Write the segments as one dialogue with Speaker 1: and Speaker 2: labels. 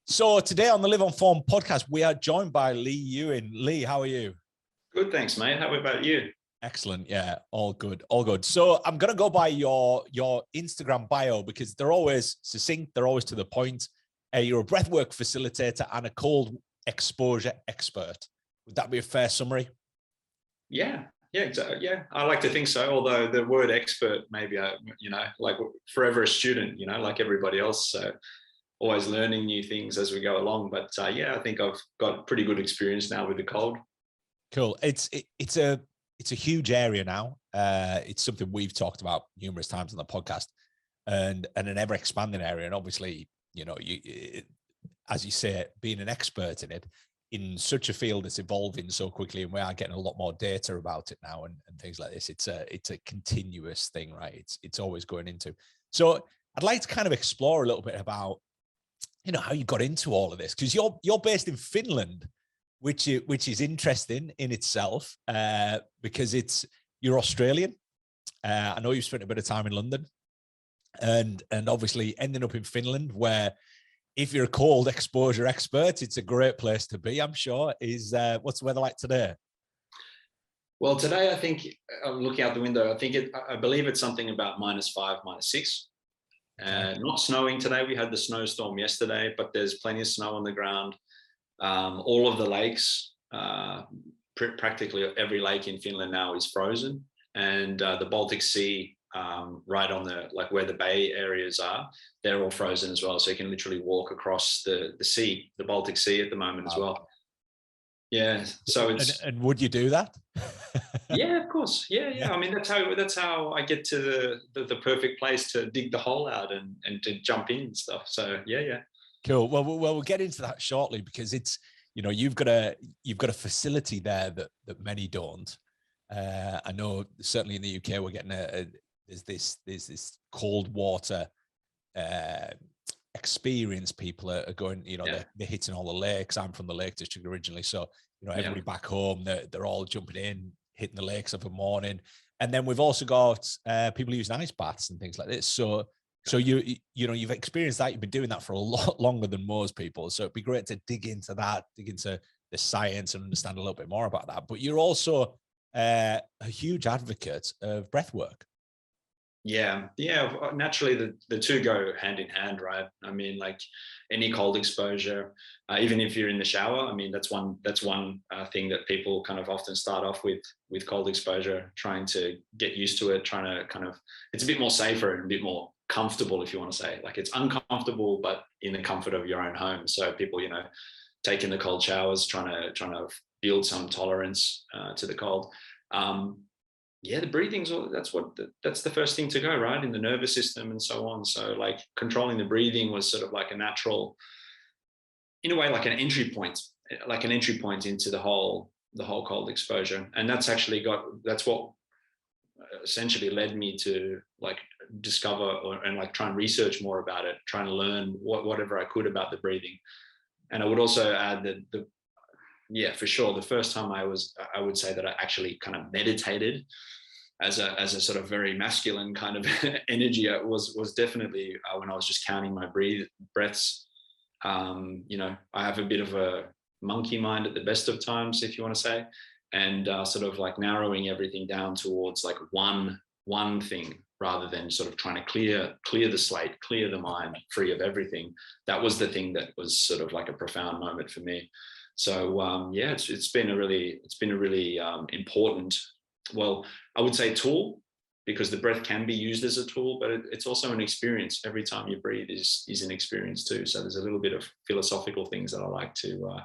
Speaker 1: So today on the Live on Form podcast, we are joined by Ewin. Leigh, how are you?
Speaker 2: Good, thanks, mate. How about you?
Speaker 1: Excellent. Yeah, all good, all good. So I'm going to go by your Instagram bio because they're always succinct. They're always to the point. You're a breathwork facilitator and a cold exposure expert. Would that be a fair summary?
Speaker 2: Yeah, exactly. Yeah, I like to think so. Although the word expert, maybe, like forever a student, like everybody else. So always learning new things as we go along. But yeah, I think I've got pretty good experience now with the cold.
Speaker 1: Cool. It's a huge area now. It's something we've talked about numerous times on the podcast, and an ever expanding area. And obviously, as you say, being an expert in it, in such a field that's evolving so quickly, and we are getting a lot more data about it now, and things like this. It's a continuous thing, right? It's always going into. So I'd like to kind of explore a little bit about, how you got into all of this, because you're based in Finland, which is interesting in itself, because you're Australian. I know you've spent a bit of time in London, and obviously ending up in Finland, where if you're a cold exposure expert, it's a great place to be, I'm sure. What's the weather like today?
Speaker 2: Well, today, I think, I'm looking out the window, I believe it's something about -5, -6. Not snowing today. We had the snowstorm yesterday, but there's plenty of snow on the ground. All of the lakes, practically every lake in Finland now is frozen, and the Baltic Sea, right on where the bay areas are, they're all frozen as well. So you can literally walk across the Baltic Sea at the moment as well. Yeah. So it's
Speaker 1: and would you do that?
Speaker 2: Yeah, of course. Yeah. I mean, that's how I get to the perfect place to dig the hole out and to jump in and stuff. So yeah.
Speaker 1: Cool. Well, we'll get into that shortly, because it's, you've got a facility there that many don't. I know certainly in the UK we're getting there's this cold water experience. People are going, they're hitting all the lakes. I'm from the Lake District originally, so everybody back home, they're all jumping in, hitting the lakes every morning. And then we've also got people using ice baths and things like this. So you've experienced that. You've been doing that for a lot longer than most people. So it'd be great to dig into the science and understand a little bit more about that. But you're also a huge advocate of breathwork.
Speaker 2: Yeah. Naturally, the two go hand in hand, right? I mean, like any cold exposure, even if you're in the shower, I mean, that's one thing that people kind of often start off with cold exposure, trying to get used to it, trying to it's a bit more safer and a bit more comfortable, if you want to say. Like, it's uncomfortable, but in the comfort of your own home. So people, taking the cold showers, trying to build some tolerance to the cold. Yeah, the breathing's that's the first thing to go, right, in the nervous system and so on. So like controlling the breathing was sort of like a natural, in a way, like an entry point into the whole cold exposure. And that's what essentially led me to like discover and like try and research more about it, trying to learn whatever I could about the breathing. And I would also add that for sure, the first time I would say that I actually kind of meditated as a sort of very masculine kind of energy was definitely when I was just counting my breaths. I have a bit of a monkey mind at the best of times, if you want to say, and sort of like narrowing everything down towards like one thing, rather than sort of trying to clear the slate, clear the mind free of everything. That was the thing that was sort of like a profound moment for me. So it's been a really important, well, I would say tool, because the breath can be used as a tool, but it's also an experience. Every time you breathe is an experience too. So there's a little bit of philosophical things that I like to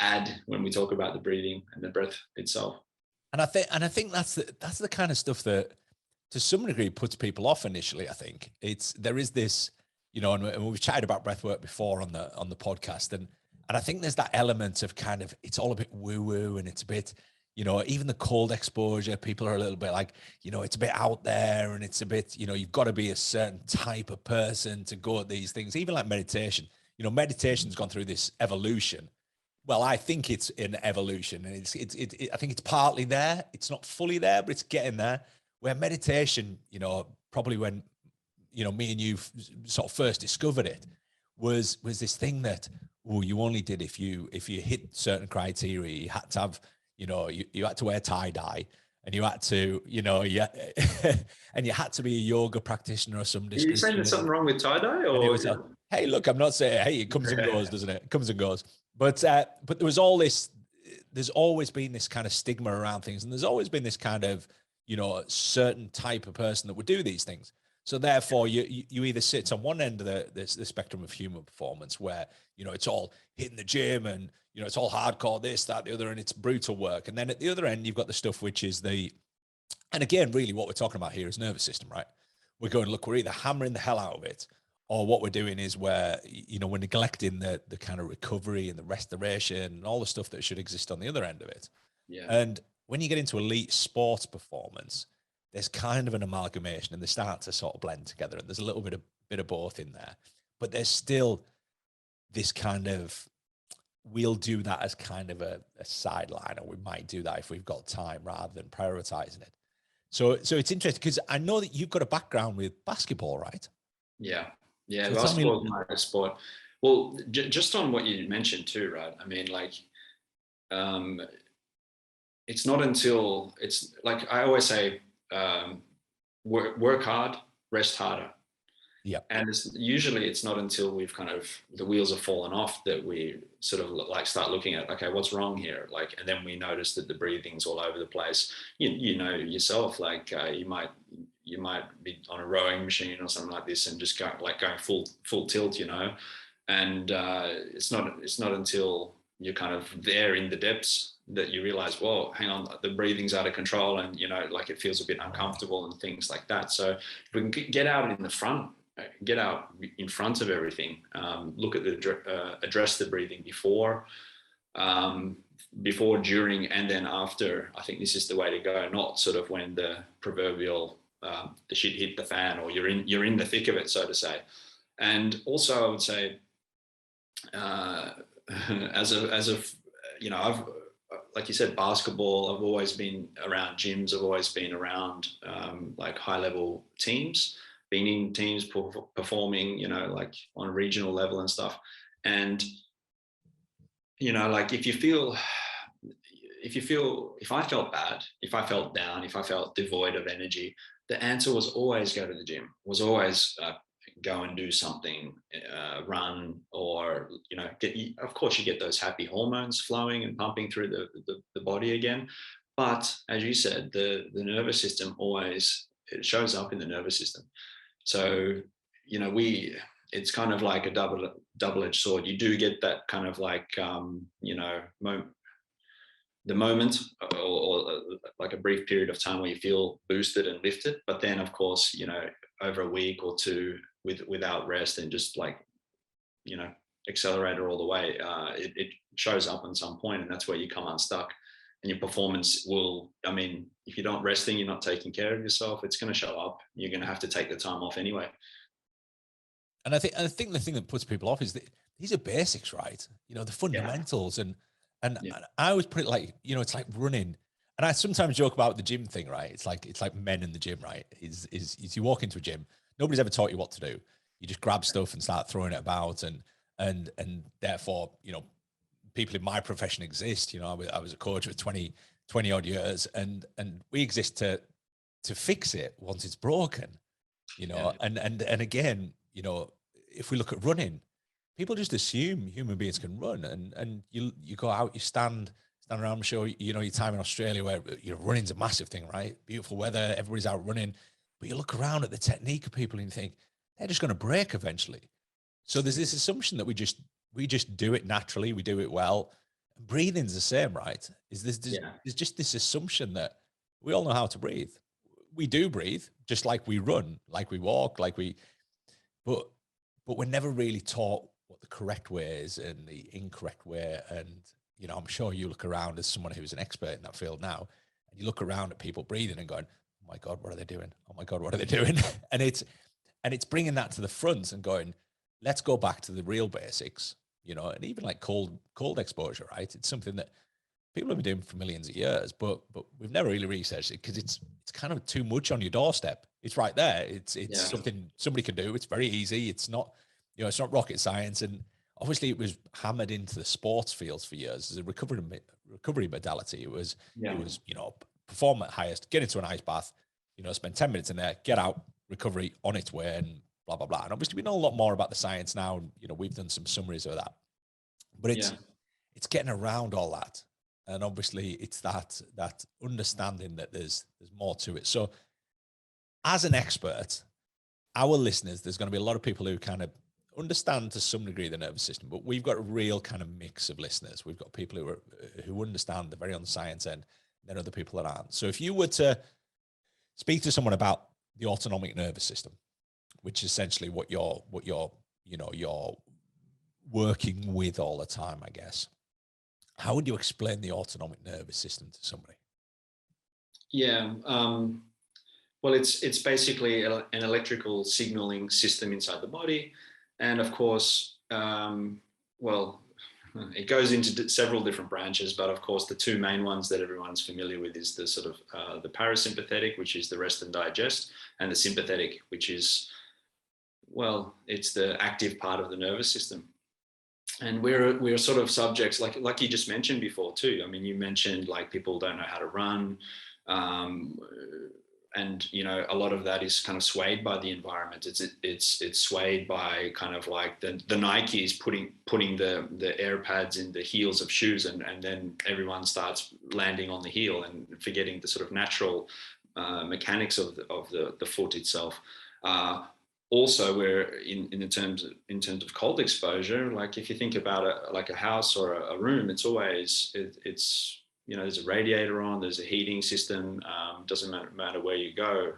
Speaker 2: add when we talk about the breathing and the breath itself.
Speaker 1: And I think that's the kind of stuff that to some degree puts people off initially. I think there is this, and we've chatted about breathwork before on the podcast, and I think there's that element of kind of, it's all a bit woo-woo, and it's a bit, even the cold exposure, people are a little bit like, it's a bit out there, and it's a bit, you've got to be a certain type of person to go at these things. Even like meditation, meditation's gone through this evolution. Well, I think it's an evolution, and I think it's partly there. It's not fully there, but it's getting there. Where meditation, probably when, me and you sort of first discovered it, was this thing that, oh, you only did if you hit certain criteria. You had to have, you had to wear tie-dye, and you had to, and you had to be a yoga practitioner or some
Speaker 2: Are you saying there's something wrong with tie-dye,
Speaker 1: and it
Speaker 2: or?
Speaker 1: was hey, look, I'm not saying, hey, it comes and goes, doesn't it? It comes and goes. But there was all this, there's always been this kind of stigma around things. And there's always been this kind of, certain type of person that would do these things. So therefore you either sit on one end of the spectrum of human performance where, it's all hitting the gym and, it's all hardcore, this, that, the other, and it's brutal work. And then at the other end, you've got the stuff, which is and again, really what we're talking about here is nervous system, right? We're going, look, we're either hammering the hell out of it, or what we're doing is we're neglecting the kind of recovery and the restoration and all the stuff that should exist on the other end of it.
Speaker 2: Yeah.
Speaker 1: And when you get into elite sports performance, there's kind of an amalgamation, and they start to sort of blend together. And there's a little bit of both in there, but there's still this kind of, we'll do that as kind of a sideline, or we might do that if we've got time rather than prioritizing it. So it's interesting because I know that you've got a background with basketball, right?
Speaker 2: Yeah. Yeah.
Speaker 1: So
Speaker 2: basketball is my sport. Well, just on what you mentioned too, right? I mean, like, it's not until it's like, I always say, work hard, rest harder.
Speaker 1: Yeah.
Speaker 2: And it's not until we've kind of, the wheels have fallen off that we sort of like start looking at, okay, what's wrong here? Like, and then we notice that the breathing's all over the place. You know yourself, like you might be on a rowing machine or something like this and just going full tilt, and it's not until you're kind of there in the depths that you realize, well, hang on, the breathing's out of control, and like it feels a bit uncomfortable and things like that. So if we can get out in front of everything, look at address the breathing before, during, and then after. I think this is the way to go, not sort of when the proverbial the shit hit the fan, or you're in the thick of it, so to say. And also I would say, I've, like you said, basketball, I've always been around gyms, I've always been around like high level teams, been in teams performing, like on a regional level and stuff. And, like if I felt bad, if I felt down, if I felt devoid of energy, the answer was always go to the gym, was always go and do something, run, or, of course you get those happy hormones flowing and pumping through the body again. But as you said, the nervous system it shows up in the nervous system. So, it's kind of like a double-edged sword. You do get that kind of like, the moment, or like a brief period of time where you feel boosted and lifted. But then, of course, over a week or two without rest and just like, accelerator all the way, it shows up at some point, and that's where you come unstuck. And your performance will, if you're not resting, you're not taking care of yourself, it's going to show up. You're going to have to take the time off anyway.
Speaker 1: And I think the thing that puts people off is that these are basics, right? The fundamentals. And I always put it like, it's like running. And I sometimes joke about the gym thing, right? It's like men in the gym, right? Is you walk into a gym, nobody's ever taught you what to do. You just grab stuff and start throwing it about, and therefore, people in my profession exist. I was a coach for 20 odd years, and we exist to fix it once it's broken. And again, if we look at running, people just assume human beings can run, and you go out, you stand around. I'm sure your time in Australia where running's a massive thing, right? Beautiful weather, everybody's out running, but you look around at the technique of people and you think they're just going to break eventually. So there's this assumption that we just do it naturally, we do it well. Breathing's the same, right? There's just this assumption that we all know how to breathe. We do breathe, just like we run, like we walk, but we're never really taught what the correct way is and the incorrect way. And, I'm sure you look around as someone who's an expert in that field now, and you look around at people breathing and going, oh my God, what are they doing? Oh my God, what are they doing? and it's bringing that to the front and going, let's go back to the real basics, and even like cold exposure, right? It's something that people have been doing for millions of years, but we've never really researched it because it's kind of too much on your doorstep. It's right there. It's something somebody can do. It's very easy. It's not, You know, it's not rocket science. And obviously it was hammered into the sports fields for years as a recovery modality. It was, you know, perform at highest, get into an ice bath, you know, spend 10 minutes in there, get out, recovery on its way, and blah, blah, blah. And obviously we know a lot more about the science now. And, you know, we've done some summaries of that, but it's getting around all that. And obviously it's that understanding that there's more to it. So as an expert, our listeners, there's going to be a lot of people who kind of understand to some degree the nervous system, but we've got a real kind of mix of listeners. We've got people who understand, they're very on the science end, and then other people that aren't. So if you were to speak to someone about the autonomic nervous system, which is essentially what you're working with all the time, I guess, how would you explain the autonomic nervous system to somebody?
Speaker 2: Yeah. Well, it's basically an electrical signaling system inside the body. And of course, well, it goes into several different branches, but of course, the two main ones that everyone's familiar with is the sort of the parasympathetic, which is the rest and digest, and the sympathetic, which is, well, it's the active part of the nervous system. And we're sort of subjects, like you just mentioned before too. I mean, you mentioned like people don't know how to run. And you know, a lot of that is kind of swayed by the environment. It's swayed by kind of like the Nikes putting the air pads in the heels of shoes, and then everyone starts landing on the heel and forgetting the sort of natural mechanics of the foot itself. Also, we're in terms of cold exposure. Like if you think about it, like a house or a room, it's always it's you know, there's a radiator on, there's a heating system. Doesn't matter where you go.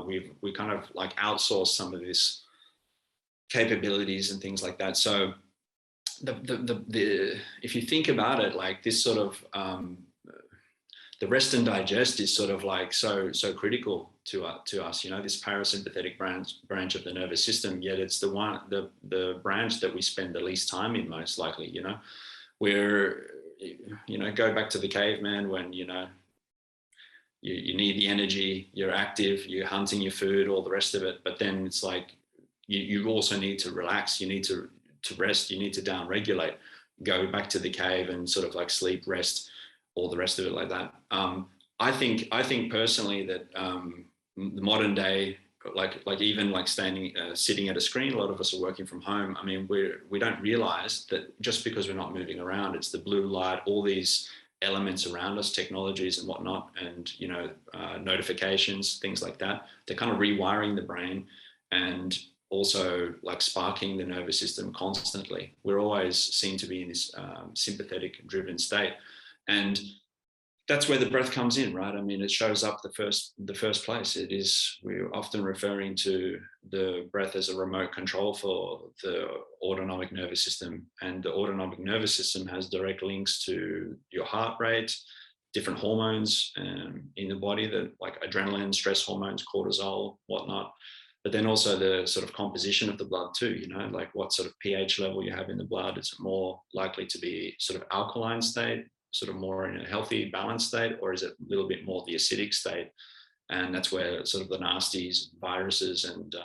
Speaker 2: We kind of like outsource some of this capabilities and things like that. So the if you think about it, like this sort of the rest and digest is sort of like so critical to us. You know, this parasympathetic branch of the nervous system. Yet it's the branch that we spend the least time in, most likely. You know, where you know, go back to the caveman when, you know, you need the energy, you're active, you're hunting your food, all the rest of it. But then it's like you also need to relax, you need to rest, you need to down regulate, go back to the cave and sort of like sleep, rest, all the rest of it like that. I think personally that the modern day, like even like sitting at a screen, a lot of us are working from home. I mean, we don't realize that just because we're not moving around, it's the blue light, all these elements around us, technologies and whatnot, and you know, notifications, things like that. They're kind of rewiring the brain and also like sparking the nervous system constantly. We're always seen to be in this sympathetic driven state, and that's where the breath comes in, right? I mean, it shows up the first place. We're often referring to the breath as a remote control for the autonomic nervous system. And the autonomic nervous system has direct links to your heart rate, different hormones in the body, that like adrenaline, stress hormones, cortisol, whatnot. But then also the sort of composition of the blood too, you know, like what sort of pH level you have in the blood. Is it more likely to be sort of alkaline state, sort of more in a healthy, balanced state, or is it a little bit more the acidic state? And that's where sort of the nasties, viruses, and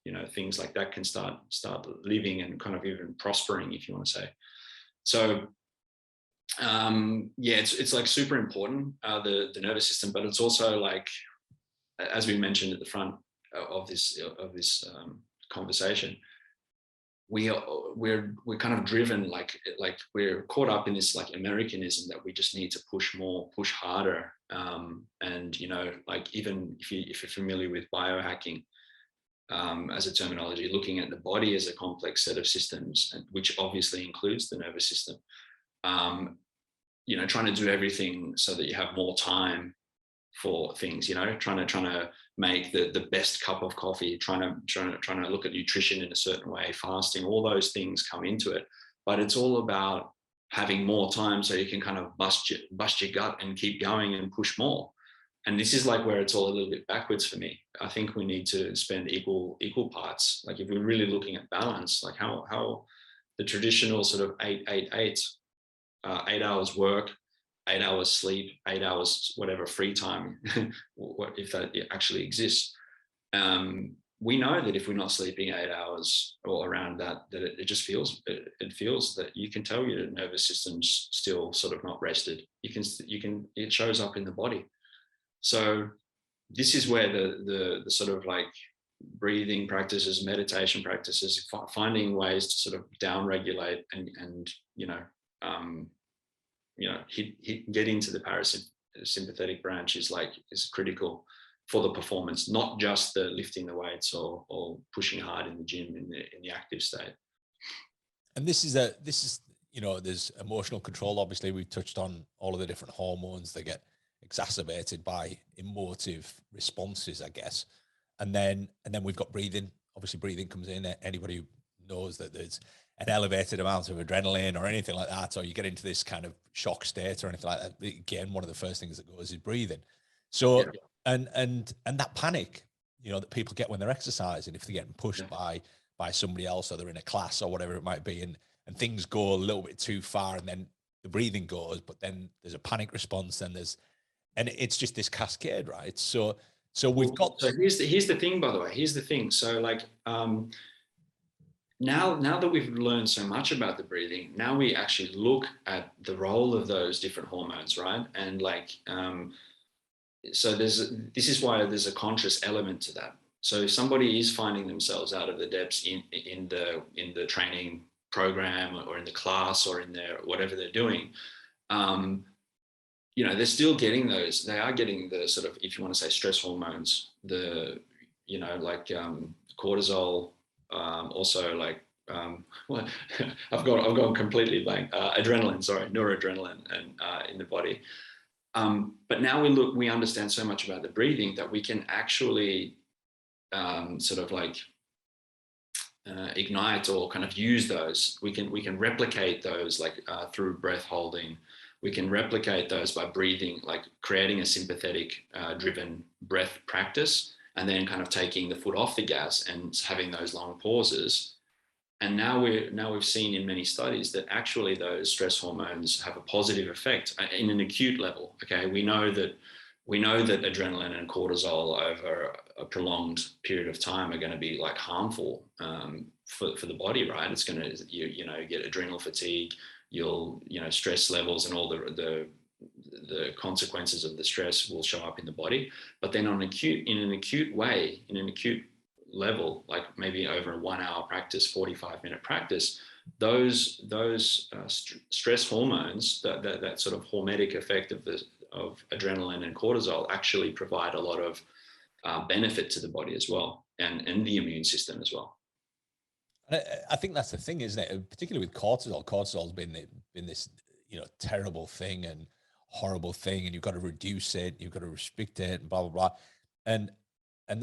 Speaker 2: you know, things like that can start living and kind of even prospering, if you want to say. So yeah, it's like super important, the nervous system, but it's also like, as we mentioned at the front of this conversation, we're kind of driven, like we're caught up in this like Americanism that we just need to push more, push harder. And you know, like even if you're familiar with biohacking as a terminology, looking at the body as a complex set of systems, which obviously includes the nervous system. You know, trying to do everything so that you have more time for things, you know, trying to make the best cup of coffee, trying to look at nutrition in a certain way, fasting, all those things come into it. But it's all about having more time so you can kind of bust your gut and keep going and push more. And this is like where it's all a little bit backwards for me. I think we need to spend equal parts. Like if we're really looking at balance, like how the traditional sort of 8-8-8, 8 hours work, 8 hours sleep, 8 hours, whatever free time, what if that actually exists. we know that if we're not sleeping 8 hours or around that, it just feels, it feels that you can tell your nervous system's still sort of not rested. It shows up in the body. So this is where the sort of like breathing practices, meditation practices, finding ways to sort of down regulate and get into the parasympathetic branch is critical for the performance, not just the lifting the weights or pushing hard in the gym in the active state.
Speaker 1: And this is there's emotional control. Obviously, we've touched on all of the different hormones that get exacerbated by emotive responses, I guess. And then we've got breathing. Obviously, breathing comes in. Anybody who knows that there's an elevated amount of adrenaline or anything like that, or you get into this kind of shock state or anything like that, again, one of the first things that goes is breathing. So, yeah. and that panic, that people get when they're exercising, if they're getting pushed by somebody else, or they're in a class or whatever it might be, and things go a little bit too far, and then the breathing goes, but then there's a panic response, and it's just this cascade, right? So we've got.
Speaker 2: So here's the thing, by the way. Here's the thing. So now that we've learned so much about the breathing, now we actually look at the role of those different hormones, right? And so this is why there's a conscious element to that. So if somebody is finding themselves out of the depths in the training program or in the class or in their whatever they're doing, they're still getting those. They are getting the sort of, if you want to say, stress hormones, the cortisol, also I've gone completely blank. Noradrenaline, and in the body. But now we understand so much about the breathing that we can actually ignite or kind of use those. We can replicate those through breath holding. We can replicate those by breathing, creating a sympathetic driven breath practice, and then kind of taking the foot off the gas and having those long pauses. And now we've seen in many studies that actually those stress hormones have a positive effect in an acute level. Okay, we know that adrenaline and cortisol over a prolonged period of time are going to be harmful for the body, right? It's going to you get adrenal fatigue. You'll stress levels and all the consequences of the stress will show up in the body. But then in an acute level, maybe over a 1 hour practice, 45-minute practice, those stress hormones, that sort of hormetic effect of adrenaline and cortisol, actually provide a lot of benefit to the body as well, and the immune system as well.
Speaker 1: I think that's the thing, isn't it? Particularly with cortisol. Cortisol's been this terrible thing and horrible thing, and you've got to reduce it, you've got to restrict it, and blah blah blah. And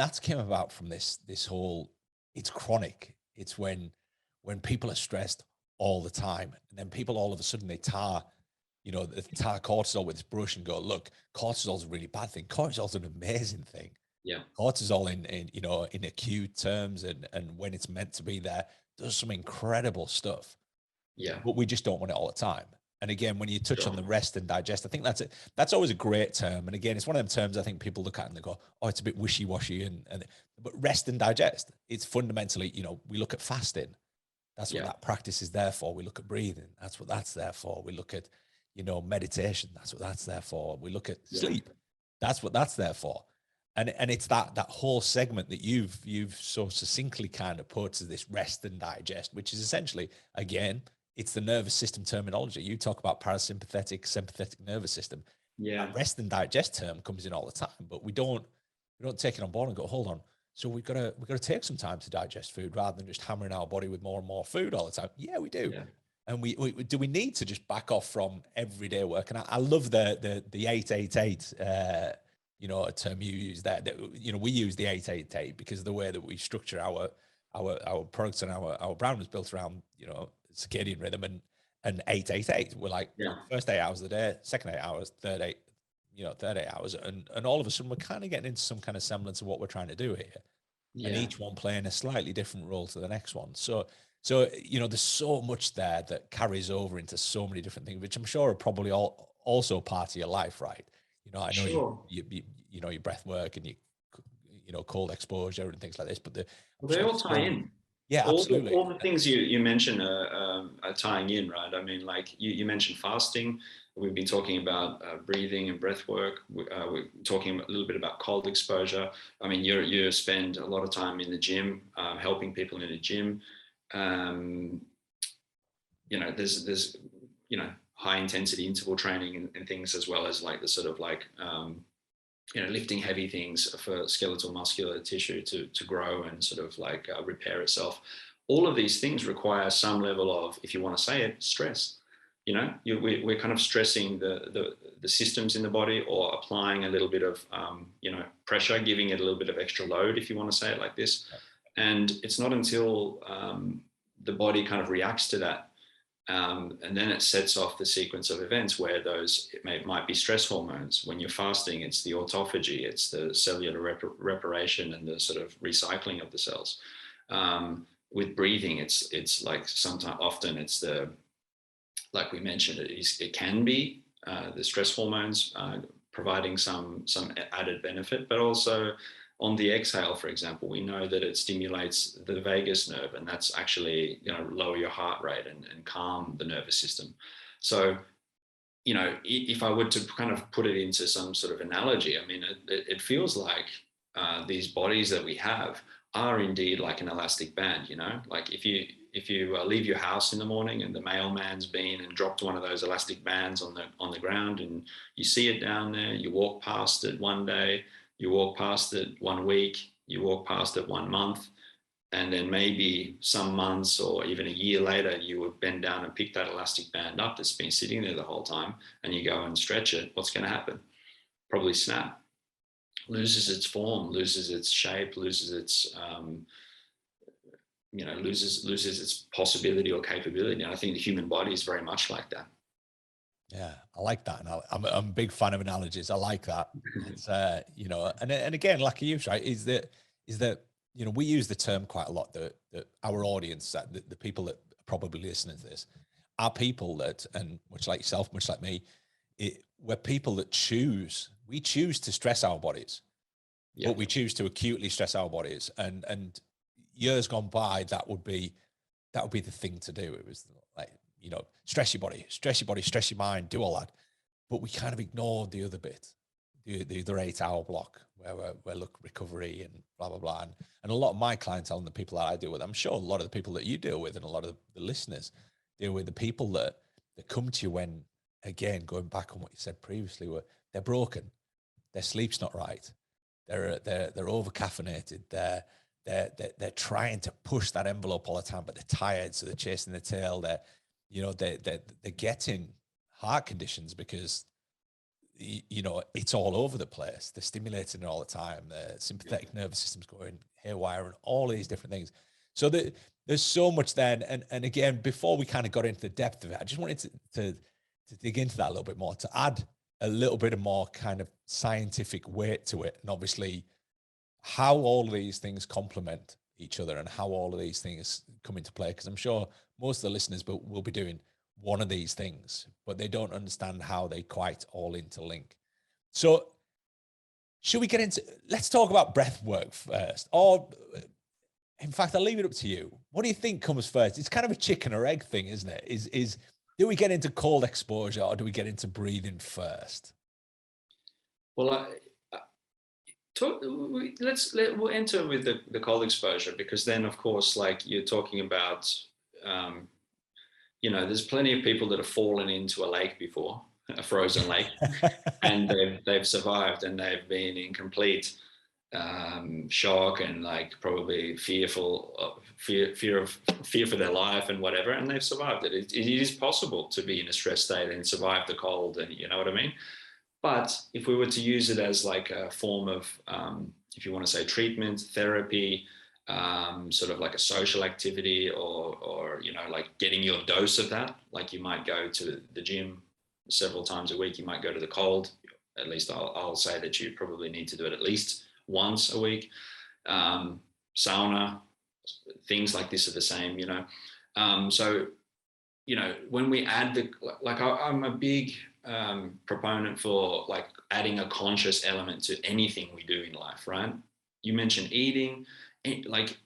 Speaker 1: that's came about from this whole, it's chronic. It's when people are stressed all the time, and then people all of a sudden they tar cortisol with this brush and go, look, cortisol's a really bad thing. Cortisol's an amazing thing.
Speaker 2: Yeah.
Speaker 1: Cortisol in acute terms and when it's meant to be there, does some incredible stuff.
Speaker 2: Yeah.
Speaker 1: But we just don't want it all the time. And again, when you touch on the rest and digest, I think that's always a great term. And again, it's one of them terms I think people look at and they go, oh, it's a bit wishy-washy. But rest and digest, it's fundamentally, we look at fasting. That's what that practice is there for. We look at breathing. That's what that's there for. We look at, meditation. That's what that's there for. We look at sleep. That's what that's there for. And it's that whole segment that you've so succinctly kind of put as this rest and digest, which is essentially, again, it's the nervous system terminology. You talk about parasympathetic, sympathetic nervous system.
Speaker 2: Yeah.
Speaker 1: That rest and digest term comes in all the time, but we don't take it on board and go, hold on. So we've got to take some time to digest food rather than just hammering our body with more and more food all the time. Yeah, we do. Yeah. And we need to just back off from everyday work. And I love the 888, a term you use there. We use the 888 because of the way that we structure our products, and our brand was built around, circadian rhythm and 888. We're first 8 hours of the day, second 8 hours, third 8 hours. And all of a sudden we're kind of getting into some kind of semblance of what we're trying to do here. Yeah. And each one playing a slightly different role to the next one. So, there's so much there that carries over into so many different things, which I'm sure are probably also part of your life, right? I know you your breath work and you cold exposure and things like this. But
Speaker 2: They all tie in.
Speaker 1: Yeah, absolutely.
Speaker 2: All the things you mentioned are tying in, right? I mean, like you mentioned fasting. We've been talking about breathing and breath work. We're talking a little bit about cold exposure. I mean, you spend a lot of time in the gym, helping people in the gym. There's high intensity interval training and things, as well as like the sort of like lifting heavy things for skeletal muscular tissue to grow and sort of like repair itself. All of these things require some level of, if you want to say it, stress. We're kind of stressing the systems in the body, or applying a little bit of pressure, giving it a little bit of extra load, if you want to say it like this. And it's not until the body kind of reacts to that, and then it sets off the sequence of events where it might be stress hormones. When you're fasting, it's the autophagy, it's the cellular reparation and the sort of recycling of the cells. With breathing, it's like often it's the, like we mentioned, it can be the stress hormones providing some added benefit, but also on the exhale, for example, we know that it stimulates the vagus nerve, and that's actually lower your heart rate and calm the nervous system. So, if I were to kind of put it into some sort of analogy, I mean, it feels like these bodies that we have are indeed like an elastic band. Like if you leave your house in the morning and the mailman's been and dropped one of those elastic bands on the ground, and you see it down there, you walk past it one day, you walk past it 1 week, you walk past it 1 month, and then maybe some months or even a year later, you would bend down and pick that elastic band up that's been sitting there the whole time, and you go and stretch it. What's going to happen? Probably snap, loses its form, loses its shape, loses its loses its possibility or capability. And I think the human body is very much like that.
Speaker 1: Yeah, I like that. And I'm a big fan of analogies. I like that. It's, and again, like you, right, is that, we use the term quite a lot, that our audience, the people that are probably listening to this, are people that, and much like yourself, much like me, we're people that we choose to stress our bodies, but we choose to acutely stress our bodies. And years gone by, that would be the thing to do. It was like, stress your body, stress your mind, do all that. But we kind of ignored the other bit, the other 8-hour block where look, recovery and blah, blah, blah. And a lot of my clientele and the people that I deal with, I'm sure a lot of the people that you deal with and a lot of the listeners deal with, the people that come to you when, again, going back on what you said previously, where they're broken, their sleep's not right, they're over caffeinated, they're trying to push that envelope all the time, but they're tired, so they're chasing the tail. They're getting heart conditions because it's all over the place. They're stimulating it all the time. The sympathetic nervous system's going haywire and all these different things. So there's so much there. And again, before we kind of got into the depth of it, I just wanted to dig into that a little bit more, to add a little bit of more kind of scientific weight to it. And obviously how all of these things complement each other and how all of these things come into play. Because I'm sure most of the listeners will be doing one of these things, but they don't understand how they quite all interlink. So should we get into, let's talk about breath work first, or in fact, I'll leave it up to you. What do you think comes first? It's kind of a chicken or egg thing, isn't it? Is do we get into cold exposure or do we get into breathing first?
Speaker 2: Well, we'll enter with the cold exposure, because then, of course, like you're talking about, there's plenty of people that have fallen into a lake before, a frozen lake, and they've survived, and they've been in complete shock and like probably fear for their life and whatever, and they've survived it. It is possible to be in a stress state and survive the cold, and you know what I mean. But if we were to use it as like a form of, if you want to say treatment, therapy, sort of like a social activity, or like getting your dose of that, like you might go to the gym several times a week, you might go to the cold. At least I'll say that you probably need to do it at least once a week. Sauna, things like this are the same, So, when we add I'm a big proponent for like adding a conscious element to anything we do in life, right? you mentioned eating, like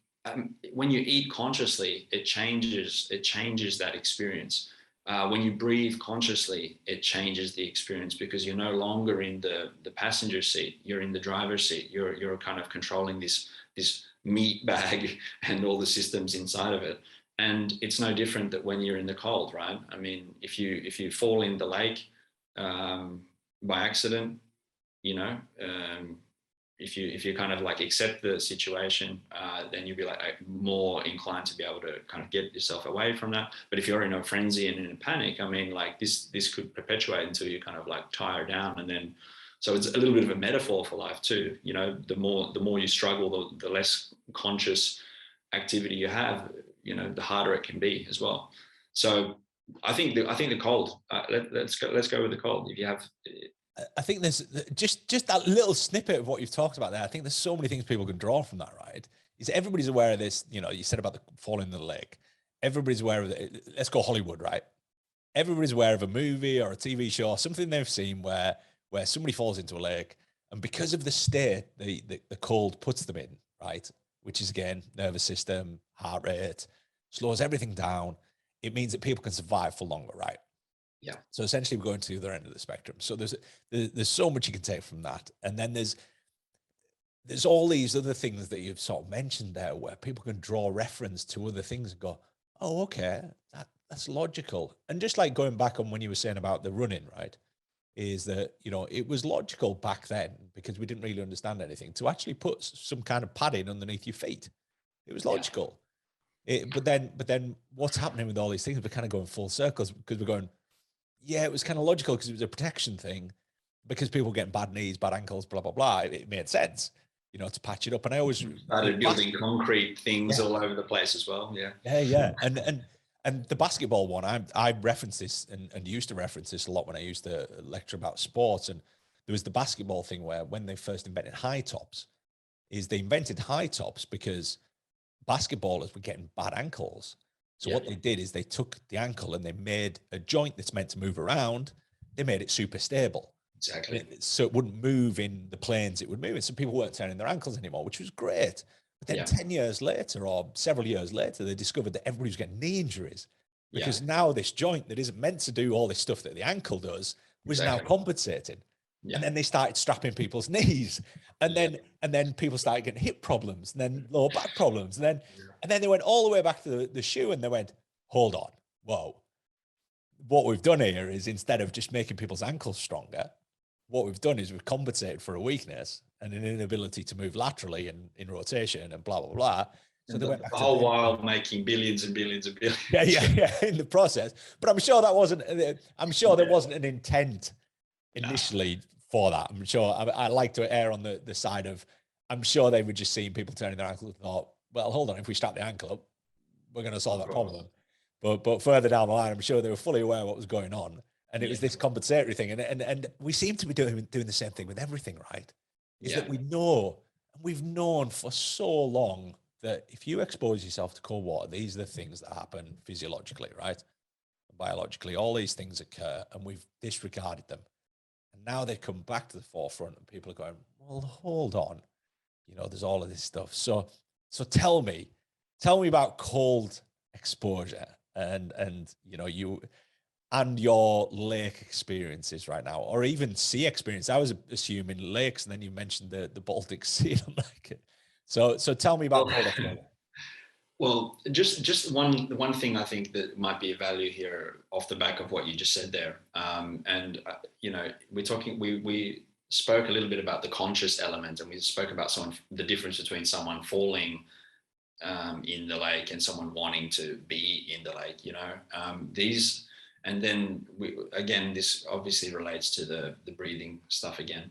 Speaker 2: when you eat consciously, it changes that experience. When you breathe consciously, it changes the experience, because you're no longer in the passenger seat, you're in the driver's seat. You're kind of controlling this meat bag and all the systems inside of it. And it's no different that when you're in the cold, right? I mean, if you fall in the lake by accident, you know, if you kind of like accept the situation, then you'll be like more inclined to be able to kind of get yourself away from that. But if you're in a frenzy and in a panic, I mean, like this could perpetuate until you kind of like tire down. And then, so it's a little bit of a metaphor for life too. You know, the more you struggle, the less conscious activity you have, you know, the harder it can be as well. So I think the cold. Let's go with the cold. If you have.
Speaker 1: I think there's just that little snippet of what you've talked about there. I think there's so many things people can draw from that, right? Is everybody's aware of this? You know, you said about the falling in the lake. Everybody's aware of it. Let's go Hollywood, right? Everybody's aware of a movie or a TV show, or something they've seen where somebody falls into a lake, and because of the state the cold puts them in, right? Which is again nervous system, heart rate, slows everything down. It means that people can survive for longer, right?
Speaker 2: Yeah.
Speaker 1: So essentially, we're going to the other end of the spectrum. So there's so much you can take from that, and then there's all these other things that you've sort of mentioned there, where people can draw reference to other things and go, "Oh, okay, that's logical." And just like going back on when you were saying about the running, right? Is that, you know, it was logical back then because we didn't really understand anything to actually put some kind of padding underneath your feet. It was logical. Yeah. But then what's happening with all these things? We're kind of going full circles because we're going, yeah, it was kind of logical because it was a protection thing, because people getting bad knees, bad ankles, blah, blah, blah. It made sense, you know, to patch it up. And I always
Speaker 2: started building concrete things all over the place as well. Yeah.
Speaker 1: Yeah. And the basketball one, I reference this and used to reference this a lot when I used to lecture about sports. And there was the basketball thing where when they first invented high tops, is they invented high tops because basketballers were getting bad ankles. So what they did is they took the ankle and they made a joint that's meant to move around. They made it super stable.
Speaker 2: Exactly.
Speaker 1: So it wouldn't move in the planes it would move in. So people weren't turning their ankles anymore, which was great. But then 10 years later, or several years later, they discovered that everybody was getting knee injuries because now this joint that isn't meant to do all this stuff that the ankle does was now compensating. And then they started strapping people's knees, and then people started getting hip problems, and then lower back problems, and then they went all the way back to the shoe, and they went, hold on, whoa. What we've done here is, instead of just making people's ankles stronger, what we've done is we've compensated for a weakness and an inability to move laterally and in rotation and blah, blah, blah. So they went back
Speaker 2: whole while making billions and billions and billions.
Speaker 1: Yeah, in the process. But I'm sure that wasn't, there wasn't an intent initially for that. I'm sure I like to err on the side of, I'm sure they were just seeing people turning their ankle and thought, well, hold on, if we strap the ankle up, we're going to solve that problem. But further down the line, I'm sure they were fully aware of what was going on. And it was this compensatory thing. And we seem to be doing the same thing with everything, right? Is that we know, and we've known for so long, that if you expose yourself to cold water, these are the things that happen physiologically, right? Biologically, all these things occur, and we've disregarded them. And now they come back to the forefront, and people are going, well, hold on. You know, there's all of this stuff. So tell me about cold exposure and you know, you and your lake experiences right now, or even sea experience. I was assuming lakes, and then you mentioned the Baltic Sea. So tell me about cold exposure.
Speaker 2: Well, just one thing I think that might be of value here off the back of what you just said there. You know, we spoke a little bit about the conscious element, and we spoke about the difference between someone falling in the lake and someone wanting to be in the lake, you know, and then this obviously relates to the breathing stuff again.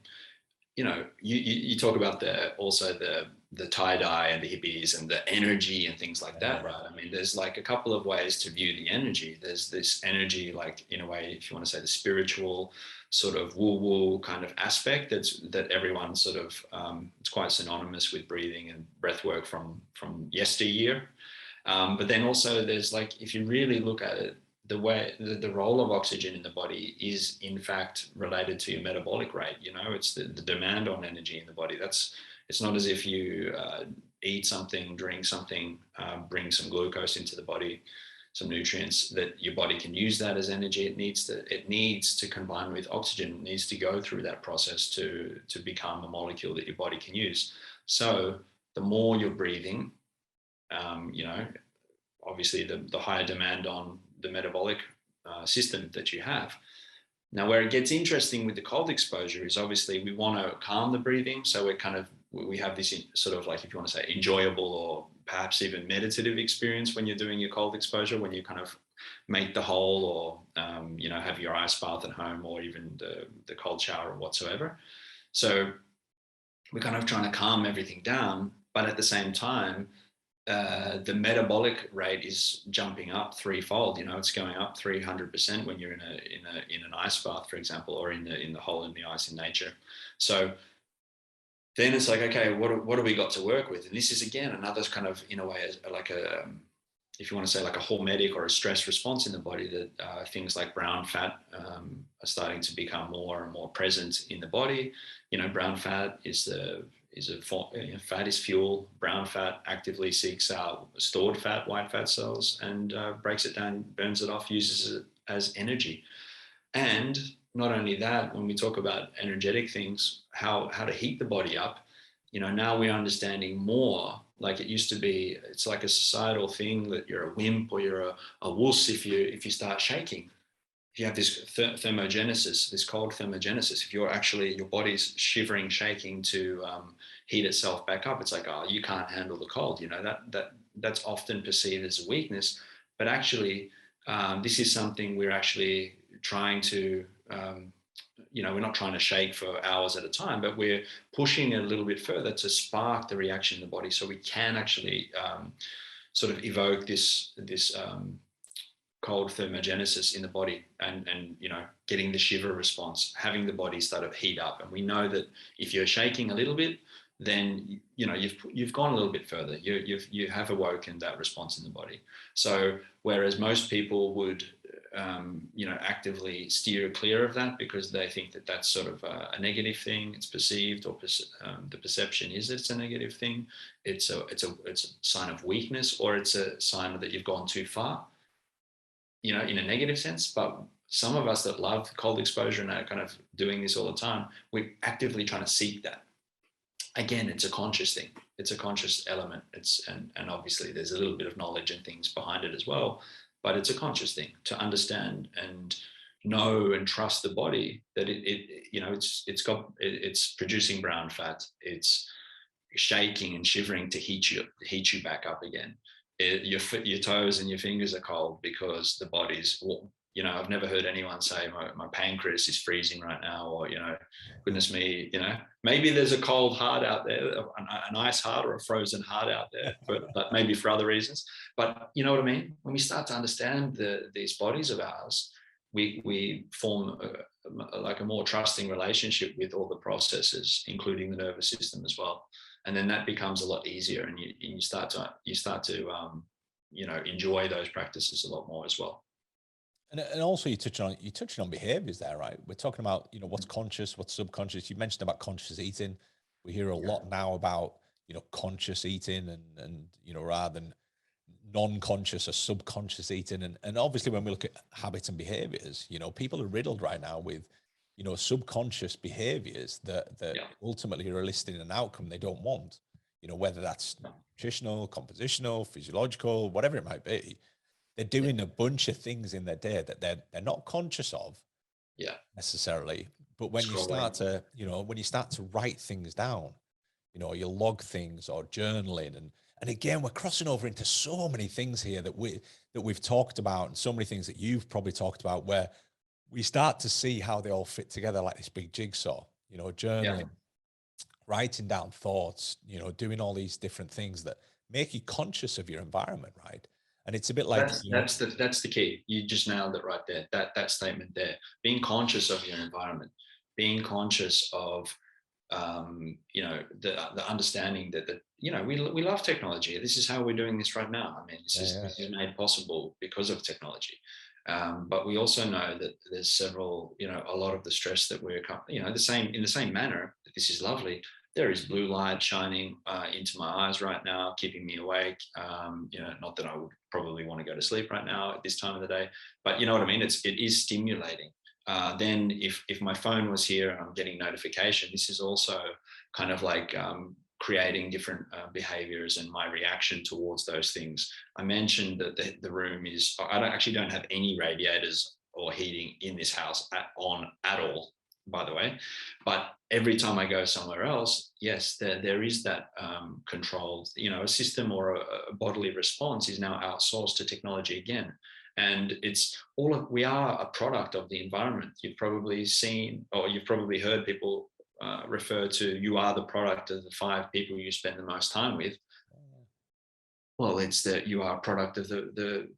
Speaker 2: You know, you talk about the tie-dye and the hippies and the energy and things like that, right? I mean, there's like a couple of ways to view the energy. There's this energy, like, in a way, if you want to say, the spiritual sort of woo-woo kind of aspect that everyone sort of, it's quite synonymous with breathing and breathwork from yesteryear. But then also there's, like, if you really look at it, the way the role of oxygen in the body is in fact related to your metabolic rate. You know, it's the demand on energy in the body. That's, It's not as if you eat something, drink something, bring some glucose into the body, some nutrients, that your body can use that as energy. It needs to combine with oxygen. It needs to go through that process to become a molecule that your body can use. So the more you're breathing, obviously the higher demand on the metabolic system that you have. Now, where it gets interesting with the cold exposure is obviously we want to calm the breathing. So we have this sort of, like, if you want to say, enjoyable or perhaps even meditative experience when you're doing your cold exposure, when you kind of make the hole, or have your ice bath at home, or even the cold shower or whatsoever. So we're kind of trying to calm everything down, but at the same time, the metabolic rate is jumping up threefold. It's going up 300% when you're in an ice bath, for example, or in the hole in the ice in nature. So then it's like, okay, what do we got to work with? And this is, again, another kind of, in a way, like a, if you want to say, like a hormetic or a stress response in the body, that things like brown fat are starting to become more and more present in the body. Brown fat fat is fuel. Brown fat actively seeks out stored fat, white fat cells, and breaks it down, burns it off, uses it as energy. And not only that, when we talk about energetic things, how to heat the body up, now we're understanding more. Like, it used to be, it's like a societal thing that you're a wimp or you're a wuss if you start shaking. If you have this thermogenesis, this cold thermogenesis, if you're actually, your body's shivering, shaking to heat itself back up, it's like, oh, you can't handle the cold. That's often perceived as a weakness, but actually, this is something we're actually trying to, we're not trying to shake for hours at a time, but we're pushing it a little bit further to spark the reaction in the body, so we can actually sort of evoke this cold thermogenesis in the body, and getting the shiver response, having the body start to heat up. And we know that if you're shaking a little bit, then you've gone a little bit further. You have awoken that response in the body. So whereas most people would actively steer clear of that because they think that that's sort of a negative thing, it's perceived, or the perception is it's a negative thing, it's a sign of weakness, or it's a sign that you've gone too far, in a negative sense. But some of us that love cold exposure and are kind of doing this all the time, we're actively trying to seek that. Again, it's a conscious thing. It's a conscious element. And obviously there's a little bit of knowledge and things behind it as well, but it's a conscious thing to understand and know and trust the body that it's producing brown fat. It's shaking and shivering to heat you back up again. Your toes and your fingers are cold because the body's, I've never heard anyone say my pancreas is freezing right now, or, goodness me, maybe there's a cold heart out there, an ice heart or a frozen heart out there, but maybe for other reasons. But you know what I mean? When we start to understand these bodies of ours, we form a more trusting relationship with all the processes, including the nervous system as well. And then that becomes a lot easier, and you start to enjoy those practices a lot more as well.
Speaker 1: And also you're touching on behaviors there, right? We're talking about, what's conscious, what's subconscious. You mentioned about conscious eating. We hear a lot now about, conscious eating and rather than non-conscious or subconscious eating. And obviously when we look at habits and behaviors, people are riddled right now with, subconscious behaviors that ultimately are eliciting an outcome they don't want, whether that's nutritional, compositional, physiological, whatever it might be. They're doing a bunch of things in their day that they're not conscious of necessarily. But when you start to, write things down, you log things or journaling, and again, we're crossing over into so many things here that we've talked about, and so many things that you've probably talked about, where we start to see how they all fit together like this big jigsaw, journaling, writing down thoughts, doing all these different things that make you conscious of your environment, right? And it's a bit like
Speaker 2: that's the key. You just nailed it right there. That statement there, being conscious of your environment, being conscious of the understanding that we love technology. This is how we're doing this right now. I mean, this is made possible because of technology. But we also know that there's several, a lot of the stress that we're, in the same manner that this is lovely. there is blue light shining into my eyes right now, keeping me awake. Not that I would probably want to go to sleep right now at this time of the day, but you know what I mean? It is stimulating. Then if my phone was here and I'm getting notification, this is also kind of like creating different behaviors and my reaction towards those things. I mentioned that the room is, I don't have any radiators or heating in this house at all, by the way. But every time I go somewhere else, yes, there is that controlled, a system or a bodily response is now outsourced to technology again. And we are a product of the environment. You've probably seen, or you've probably heard people refer to, you are the product of the 5 people you spend the most time with. Well, it's that you are a product of the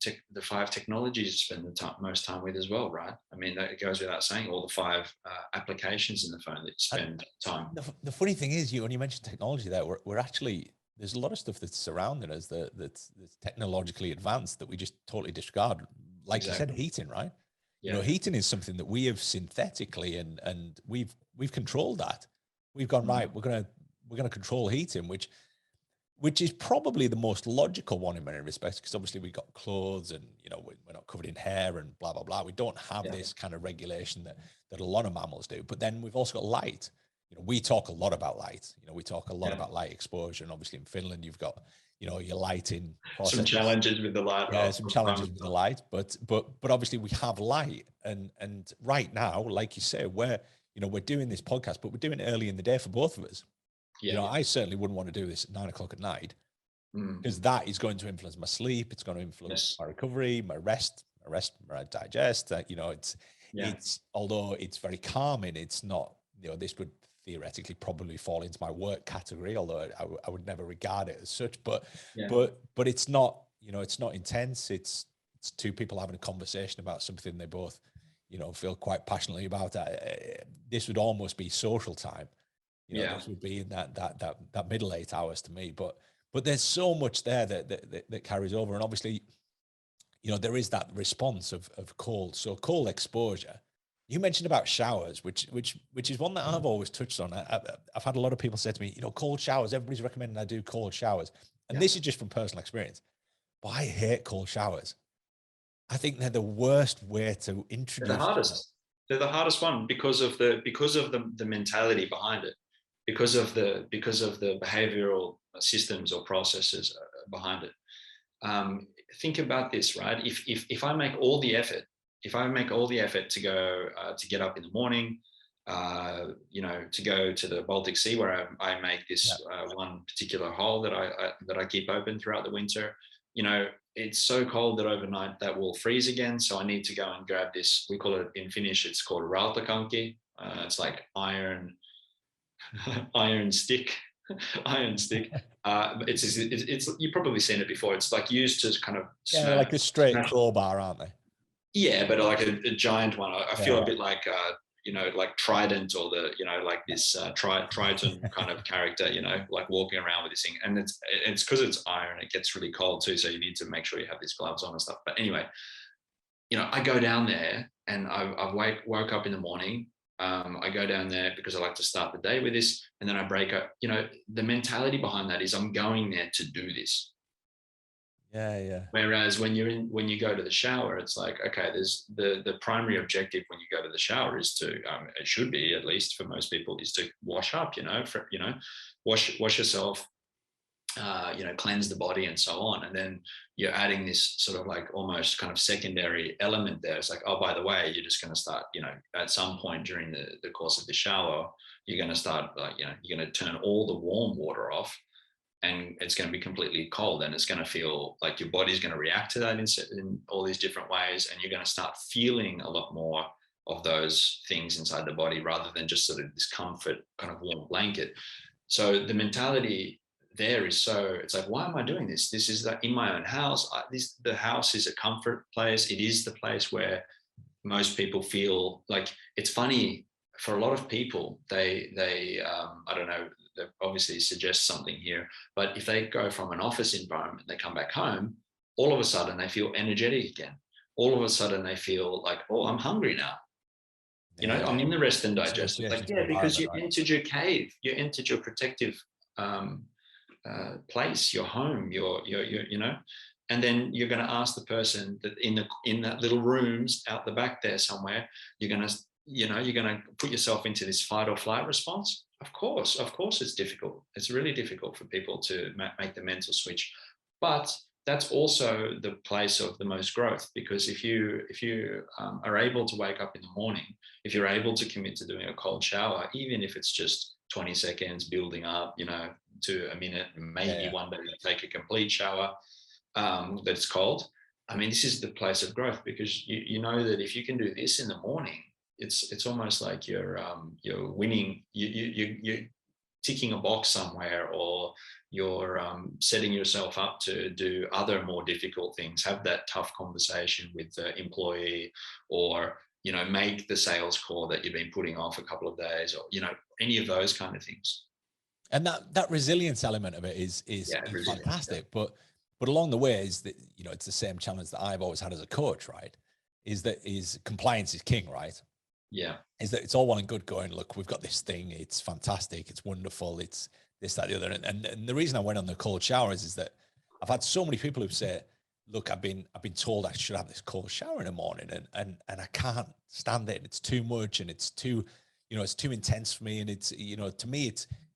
Speaker 2: 5 technologies you spend the most time with as well, right? I mean, that goes without saying, all the 5 applications in the phone that you spend time.
Speaker 1: The funny thing is, when you mentioned technology there, we're actually, there's a lot of stuff that's surrounding us that's technologically advanced that we just totally disregard. Like you said, heating, right?
Speaker 2: Yeah.
Speaker 1: Heating is something that we have synthetically and we've controlled that. We've gone, right, we're gonna control heating, which is probably the most logical one in many respects, because obviously we've got clothes and, we're not covered in hair and blah, blah, blah. We don't have this kind of regulation that a lot of mammals do. But then we've also got light. We talk a lot about light. We talk a lot about light exposure. And obviously in Finland, you've got, your lighting process.
Speaker 2: Some challenges with the light.
Speaker 1: Yeah, some challenges with the light. But obviously we have light. And right now, like you say, we're doing this podcast, but we're doing it early in the day for both of us. I certainly wouldn't want to do this at 9 o'clock at night, because that is going to influence my sleep. It's going to influence my recovery, my rest, my digest. It's although it's very calming, it's not. This would theoretically probably fall into my work category, although I would never regard it as such. But it's not. It's not intense. It's 2 people having a conversation about something they both, feel quite passionately about. This would almost be social time. This would be in that middle 8 hours to me, but there's so much there that carries over. And obviously, there is that response of cold. So cold exposure, you mentioned about showers, which is one that I've always touched on. I've had a lot of people say to me, cold showers, everybody's recommending I do cold showers. And this is just from personal experience, but I hate cold showers. I think they're the worst way to introduce.
Speaker 2: They're the hardest. They're the hardest one because of the mentality behind it. Because of the behavioral systems or processes behind it. Think about this, right? If I make all the effort, to go to get up in the morning, to go to the Baltic Sea where I make this one particular hole that I keep open throughout the winter. It's so cold that overnight that will freeze again. So I need to go and grab this. We call it in Finnish. It's called rautakanki. It's like iron stick. It's you've probably seen it before. It's like used to kind of
Speaker 1: like a straight crowbar, aren't they?
Speaker 2: Yeah, but like a giant one. I feel a bit like like Trident, or like this Triton kind of character, like walking around with this thing. And it's because it's iron, it gets really cold too, so you need to make sure you have these gloves on and stuff. But anyway, I go down there and I woke up in the morning. I go down there because I like to start the day with this, and then I break up. The mentality behind that is I'm going there to do this.
Speaker 1: Yeah.
Speaker 2: Whereas when you go to the shower, it's like, okay, there's the primary objective when you go to the shower is to, it should be, at least for most people, is to wash up. Wash yourself. Cleanse the body and so on. And then you're adding this sort of like almost kind of secondary element there. It's like, oh, by the way, you're just going to start, at some point during the course of the shower, you're going to start you're going to turn all the warm water off, and it's going to be completely cold, and it's going to feel like your body's going to react to that in all these different ways. And you're going to start feeling a lot more of those things inside the body, rather than just sort of this comfort kind of warm blanket. So the mentality there is, it's like, why am I doing this? This is in my own house. The house is a comfort place. It is the place where most people feel like. It's funny, for a lot of people, they I don't know, that obviously suggests something here, but if they go from an office environment, they come back home, all of a sudden they feel energetic again. All of a sudden they feel like, oh, I'm hungry now. I'm in the rest and digest. It's like, yeah, because you
Speaker 1: right?
Speaker 2: entered your cave, you entered your protective place, your home, your and then you're going to ask the person that in that little rooms out the back there somewhere, you're going to put yourself into this fight or flight response. Of course it's difficult. It's really difficult for people to make the mental switch, but that's also the place of the most growth, because if you are able to wake up in the morning, if you're able to commit to doing a cold shower, even if it's just 20 seconds building up, to a minute, maybe one day you take a complete shower that's cold. I mean, this is the place of growth, because you know that if you can do this in the morning, it's almost like you're winning. You're ticking a box somewhere, or you're setting yourself up to do other more difficult things, have that tough conversation with the employee, or make the sales call that you've been putting off a couple of days, or any of those kind of things.
Speaker 1: And that resilience element of it is fantastic. Yeah. But along the way is that, it's the same challenge that I've always had as a coach, right? Is compliance is king, right?
Speaker 2: Yeah.
Speaker 1: Is that it's all well and good going, look, we've got this thing, it's fantastic, it's wonderful, it's this, that, the other. And the reason I went on the cold showers is that I've had so many people who say, look, I've been told I should have this cold shower in the morning, and I can't stand it. It's too much, and it's too, it's too intense for me. And it's, to me,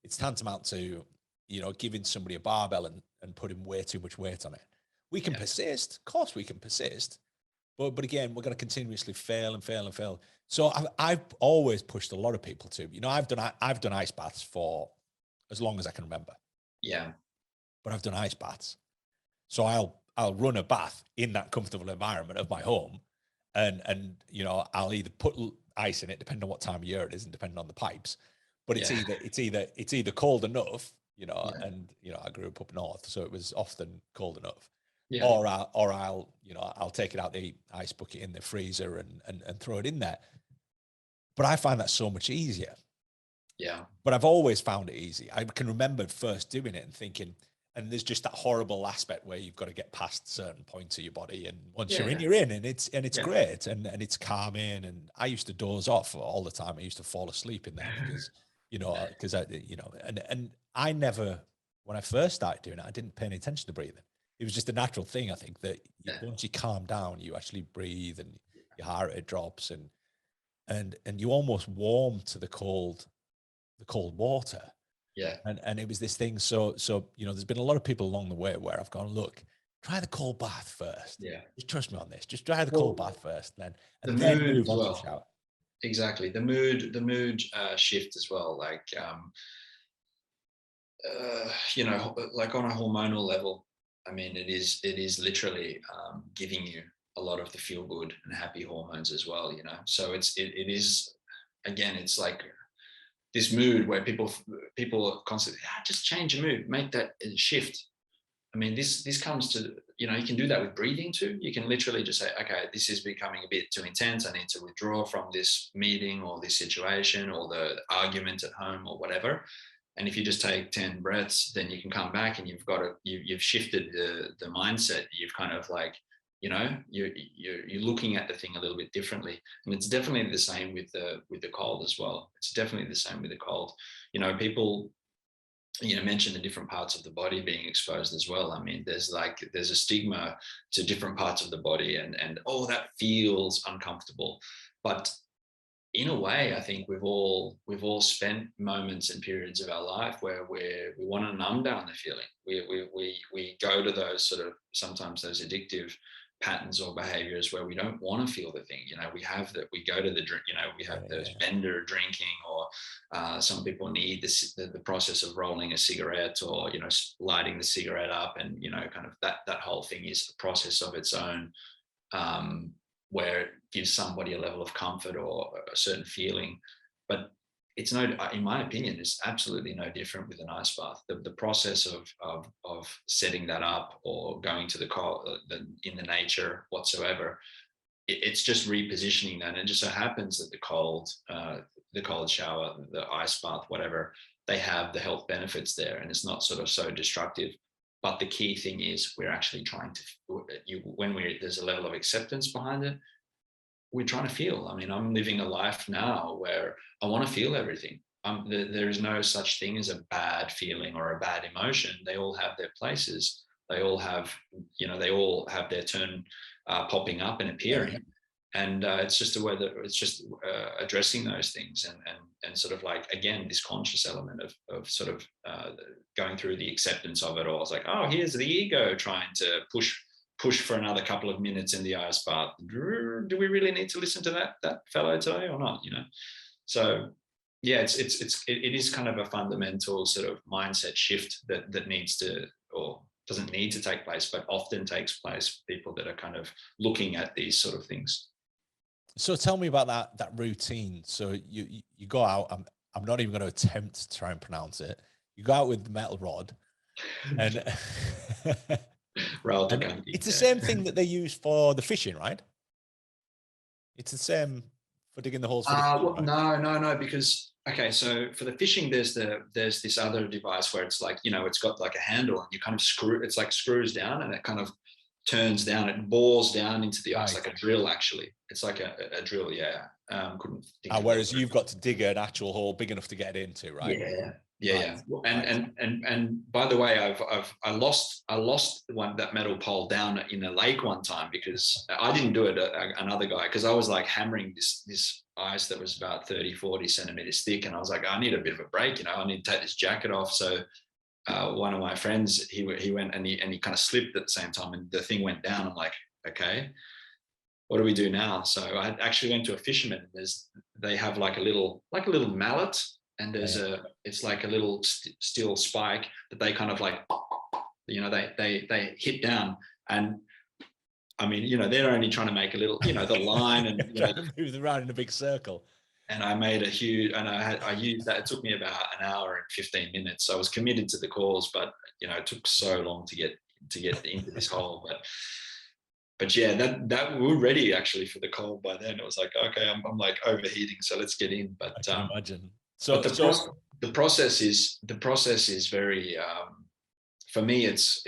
Speaker 1: it's tantamount to, giving somebody a barbell and putting way too much weight on it. We can persist. Of course we can persist. But again, we're going to continuously fail and fail and fail. So I've always pushed a lot of people to, I've done ice baths for as long as I can remember.
Speaker 2: Yeah.
Speaker 1: But I've done ice baths. So I'll run a bath in that comfortable environment of my home, and I'll either put ice in it, depending on what time of year it is and depending on the pipes. But it's either cold enough, and I grew up north, so it was often cold enough. Yeah. Or I'll take it out the ice bucket in the freezer and throw it in there. But I find that so much easier.
Speaker 2: Yeah.
Speaker 1: But I've always found it easy. I can remember first doing it and thinking, and there's just that horrible aspect where you've got to get past certain points of your body, and once you're in, and it's great, and it's calming. And I used to doze off all the time. I used to fall asleep in there because I never, when I first started doing it, I didn't pay any attention to breathing. It was just a natural thing. I think that once you calm down, you actually breathe, and your heart rate drops, and you almost warm to the cold water.
Speaker 2: Yeah.
Speaker 1: And it was this thing. So, there's been a lot of people along the way where I've gone, look, try the cold bath first.
Speaker 2: Yeah.
Speaker 1: Just trust me on this. Just try the cold bath first, then
Speaker 2: move
Speaker 1: on to the shower.
Speaker 2: Exactly. The mood shift as well. Like, like on a hormonal level, I mean, it is literally giving you a lot of the feel good and happy hormones as well, So it is, again, it's like this mood where people are constantly, just change your mood, make that shift. I mean, this comes to, you can do that with breathing too. You can literally just say, okay, this is becoming a bit too intense. I need to withdraw from this meeting or this situation or the argument at home or whatever. And if you just take 10 breaths, then you can come back and you've shifted the mindset. You've kind of like, you're looking at the thing a little bit differently. And it's definitely the same with the cold as well. It's definitely the same with the cold. People, mention the different parts of the body being exposed as well. I mean, there's a stigma to different parts of the body, and that feels uncomfortable. But in a way, I think we've all spent moments and periods of our life where we want to numb down the feeling. We go to those sort of, sometimes those addictive patterns or behaviors where we don't want to feel the thing. We have that. We go to the drink. We have those vendor drinking, or some people need the process of rolling a cigarette, or lighting the cigarette up, and kind of that whole thing is a process of its own. Where it gives somebody a level of comfort or a certain feeling. But it's in my opinion, it's absolutely no different with an ice bath. The process of setting that up, or going to the cold, in the nature whatsoever, it's just repositioning that. And it just so happens that the cold shower, the ice bath, whatever, they have the health benefits there, and it's not sort of so destructive. But the key thing is we're actually trying to, there's a level of acceptance behind it. we're trying to feel. I mean, I'm living a life now where I want to feel everything. There is no such thing as a bad feeling or a bad emotion. They all have their places. They all have, they all have their turn popping up and appearing. And it's just addressing those things and sort of like, again, this conscious element of sort of going through the acceptance of it all. It's like, oh, here's the ego trying to push for another couple of minutes in the ice bath. Do we really need to listen to that fellow today or not? So yeah, it is kind of a fundamental sort of mindset shift that needs to, or doesn't need to take place, but often takes place for people that are kind of looking at these sort of things.
Speaker 1: So tell me about that routine. So you go out. I'm not even going to attempt to try and pronounce it. You go out with the metal rod, and, and it's the same thing that they use for the fishing, right? It's the same for digging the holes for the fishing, right?
Speaker 2: No, because so for the fishing, there's this other device where it's like, it's got like a handle and you kind of it's like screws down and it kind of turns down, it bores down into the ice, like a drill. Actually, it's like a drill. Yeah. Couldn't think
Speaker 1: whereas you've got to dig an actual hole big enough to get into, right?
Speaker 2: Yeah. And by the way, I lost that metal pole down in a lake one time because I didn't do it. Another guy, because I was like hammering this ice that was about 30-40 centimeters thick, and I was like, I need a bit of a break. I need to take this jacket off. So one of my friends, he went and he kind of slipped at the same time, and the thing went down. I'm like, okay, what do we do now? So I actually went to a fisherman. They have like a little mallet, and it's like a little steel spike that they kind of like, they hit down. And I mean, they're only trying to make a little, the line and
Speaker 1: trying to move around in a big circle.
Speaker 2: And I made a huge, and I used that. It took me about an hour and 15 minutes. So I was committed to the cause, but it took so long to get into this hole. But yeah, that we were ready actually for the cold by then. It was like, okay, I'm like overheating, so let's get in. But
Speaker 1: I can imagine.
Speaker 2: So the process is very, for me, it's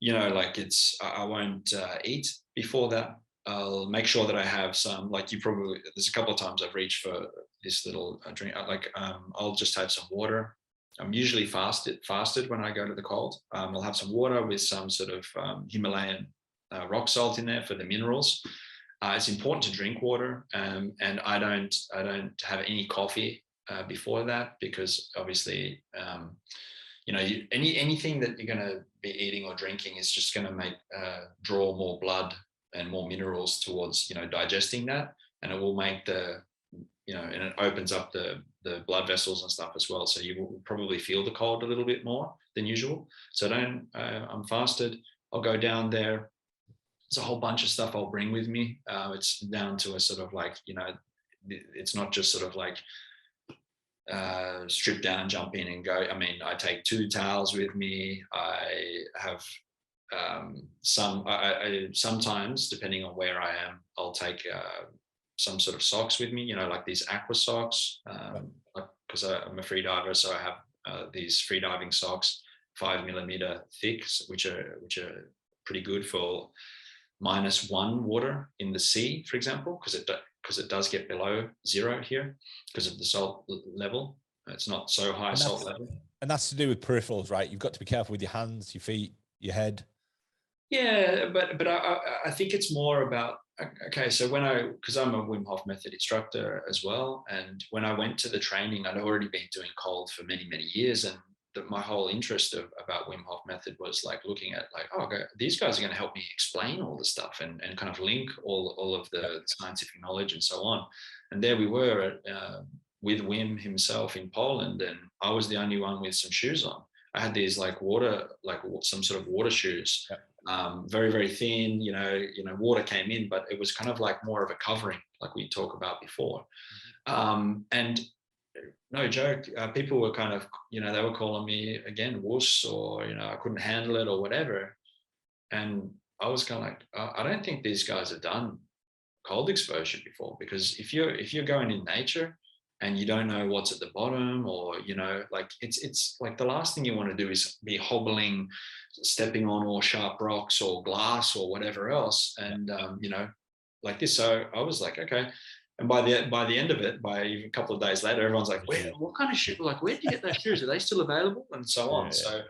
Speaker 2: like I won't eat before that. I'll make sure that I have some, like there's a couple of times I've reached for this little drink. I'll just have some water. I'm usually fasted when I go to the cold. I'll have some water with some sort of Himalayan rock salt in there for the minerals. It's important to drink water, and I don't have any coffee before that, because obviously, anything that you're going to be eating or drinking is just going to make draw more blood and more minerals towards digesting that, and it will make and it opens up the blood vessels and stuff as well. So you will probably feel the cold a little bit more than usual. So I'm fasted. I'll go down there. There's a whole bunch of stuff I'll bring with me. It's down to a sort of like, it's not just sort of like strip down, jump in and go. I mean, I take 2 towels with me. I have sometimes, depending on where I am, I'll take some sort of socks with me, like these aqua socks, because I'm a free diver. So I have these free diving socks, 5mm thick, which are pretty good for -1 water in the sea, for example, because it does get below 0 here because of the salt level. It's not so high salt level.
Speaker 1: And that's to do with peripherals, right? You've got to be careful with your hands, your feet, your head.
Speaker 2: Yeah, but I think it's more about, okay, so because I'm a Wim Hof method instructor as well, and when I went to the training, I'd already been doing cold for many, many years, and my whole interest about Wim Hof method was like looking at like, oh, okay, these guys are going to help me explain all the stuff and kind of link all of the scientific knowledge and so on. And there we were with Wim himself in Poland, and I was the only one with some shoes on. I had these like some sort of water shoes. Very, very thin, water came in, but it was kind of like more of a covering, like we talked about before. And no joke, people were kind of, they were calling me again, wuss, or, I couldn't handle it or whatever. And I was kind of like, I don't think these guys have done cold exposure before, because if you're going in nature, and you don't know what's at the bottom, or, you know, like it's like the last thing you want to do is be hobbling, stepping on all sharp rocks or glass or whatever else. And, you know, like this. So I was like, okay. And by the end of it, by even a couple of days later, everyone's like, what kind of shoe? Like, where did you get those shoes? Are they still available? And so on. So,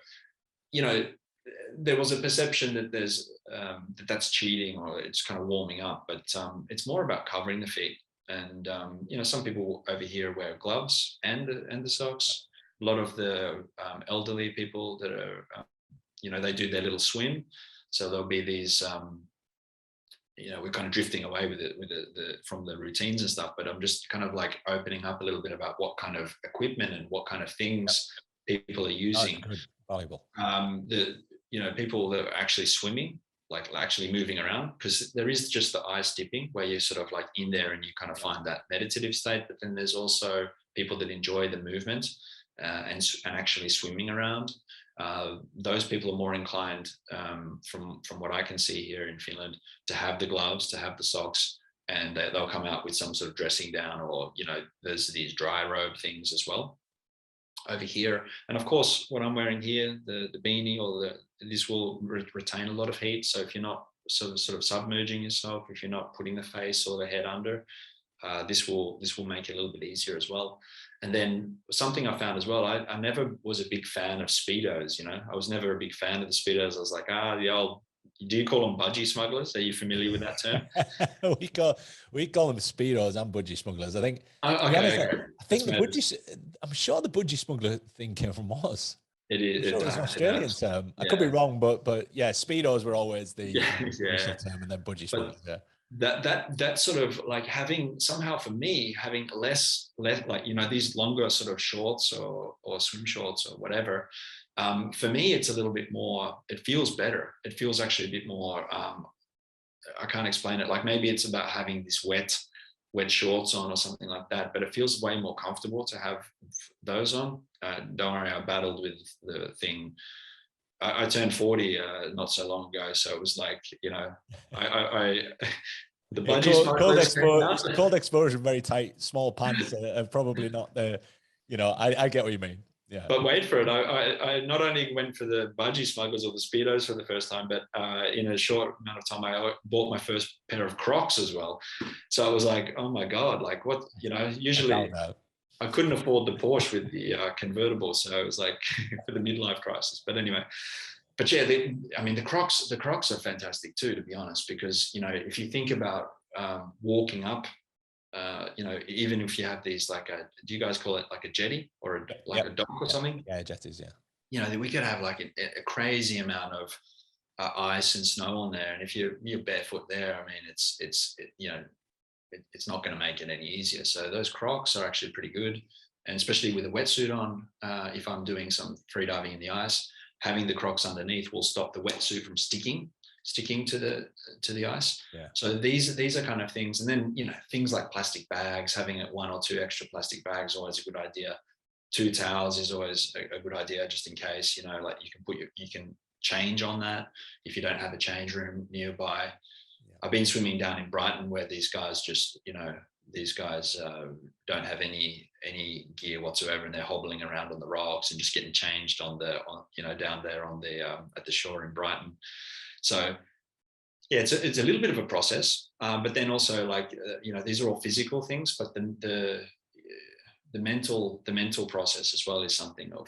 Speaker 2: you know, there was a perception that there's that's cheating, or it's kind of warming up, but it's more about covering the feet. And you know, some people over here wear gloves and the socks. A lot of the elderly people that are, you know, they do their little swim. So there'll be these, you know, we're kind of drifting away with it, from the routines and stuff, but I'm just kind of like opening up a little bit about what kind of equipment and what kind of things people are using.
Speaker 1: Good, valuable.
Speaker 2: You know, people that are actually swimming, like actually moving around, because there is just the ice dipping where you're sort of like in there and you kind of find that meditative state. But then there's also people that enjoy the movement and actually swimming around. Those people are more inclined, from what I can see here in Finland, to have the gloves, to have the socks, and they'll come out with some sort of dressing down, or, you know, there's these dry robe things as well over here. And of course, what I'm wearing here, the beanie, or this will retain a lot of heat. So if you're not sort of submerging yourself, if you're not putting the face or the head under, this will make it a little bit easier as well. And then something I found as well, I never was a big fan of Speedos. You know, I was never a big fan of the Speedos. I was like, the old, do you call them budgie smugglers? Are you familiar with that term?
Speaker 1: we call them Speedos and budgie smugglers. I think.
Speaker 2: Okay.
Speaker 1: I think the budgie. I'm sure the budgie smuggler thing came from us.
Speaker 2: It is.
Speaker 1: Sure, it's an Australian term. I could be wrong, but yeah, Speedos were always the initial term, and then budgie smugglers. Yeah.
Speaker 2: That sort of like having, somehow for me, having less like, you know, these longer sort of shorts or swim shorts or whatever, for me it's a little bit more, it feels better. It feels actually a bit more, I can't explain it. Like maybe it's about having this wet shorts on or something like that, but it feels way more comfortable to have those on. Don't worry, I battled with the thing. I turned 40 not so long ago, so it was like, you know, the budgie
Speaker 1: cold exposure, very tight, small pants are probably not the, you know, I get what you mean. Yeah.
Speaker 2: But wait for it. I not only went for the budgie smugglers or the Speedos for the first time, but in a short amount of time, I bought my first pair of Crocs as well. So I was like, oh my God, like what, you know, usually I couldn't afford the Porsche with the convertible. So it was like for the midlife crisis. But anyway, but yeah, I mean, the Crocs are fantastic too, to be honest, because, you know, if you think about walking up, you know, even if you have these, like do you guys call it like a jetty or a dock or something?
Speaker 1: Yeah, jetties, yeah. You
Speaker 2: know, we could have like a crazy amount of ice and snow on there. And if you're barefoot there, I mean, it's you know, it's not going to make it any easier. So those Crocs are actually pretty good. And especially with a wetsuit on, if I'm doing some free diving in the ice, having the Crocs underneath will stop the wetsuit from sticking to the ice.
Speaker 1: Yeah.
Speaker 2: So these are kind of things. And then, you know, things like plastic bags, having one or two extra plastic bags, always a good idea. 2 towels is always a good idea, just in case, you know, like you can change on that if you don't have a change room nearby. Yeah. I've been swimming down in Brighton where these guys just, you know, don't have any gear whatsoever, and they're hobbling around on the rocks and just getting changed on you know, down there on the at the shore in Brighton. So yeah, it's a little bit of a process, but then also like you know, these are all physical things, but the mental process as well is something of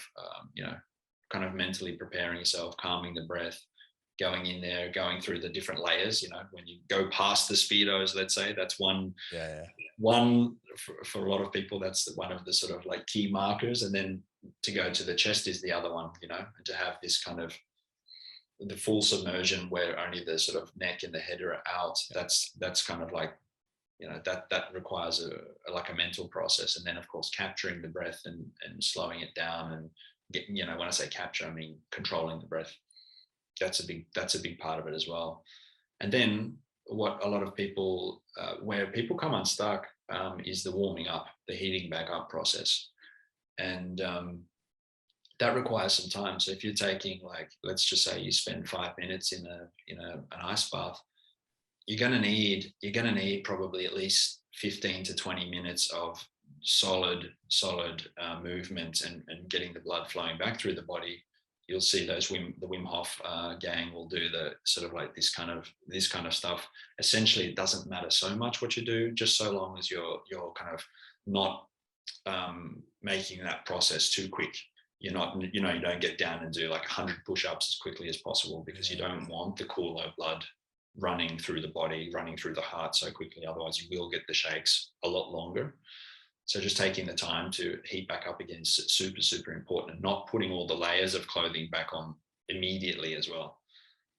Speaker 2: you know, kind of mentally preparing yourself, calming the breath, going in there, going through the different layers. You know, when you go past the Speedos, let's say, that's one for a lot of people, that's one of the sort of like key markers. And then to go to the chest is the other one, you know, and to have this kind of the full submersion where only the sort of neck and the head are out. That's kind of like, you know, that requires a mental process. And then of course capturing the breath and slowing it down and getting, you know, when I say capture, I mean controlling the breath. That's a big part of it as well. And then what a lot of people, where people come unstuck, is the warming up, the heating back up process. And that requires some time. So if you're taking, like, let's just say you spend 5 minutes in an ice bath, you're going to need probably at least 15 to 20 minutes of solid movement and getting the blood flowing back through the body, you'll see the Wim Hof gang will do the sort of like this kind of stuff. Essentially, it doesn't matter so much what you do, just so long as you're kind of not making that process too quick. You're not, you don't get down and do like 100 push-ups as quickly as possible, because you don't want the cooler blood running through the body, running through the heart so quickly. Otherwise, you will get the shakes a lot longer. So just taking the time to heat back up again is super, super important, and not putting all the layers of clothing back on immediately as well.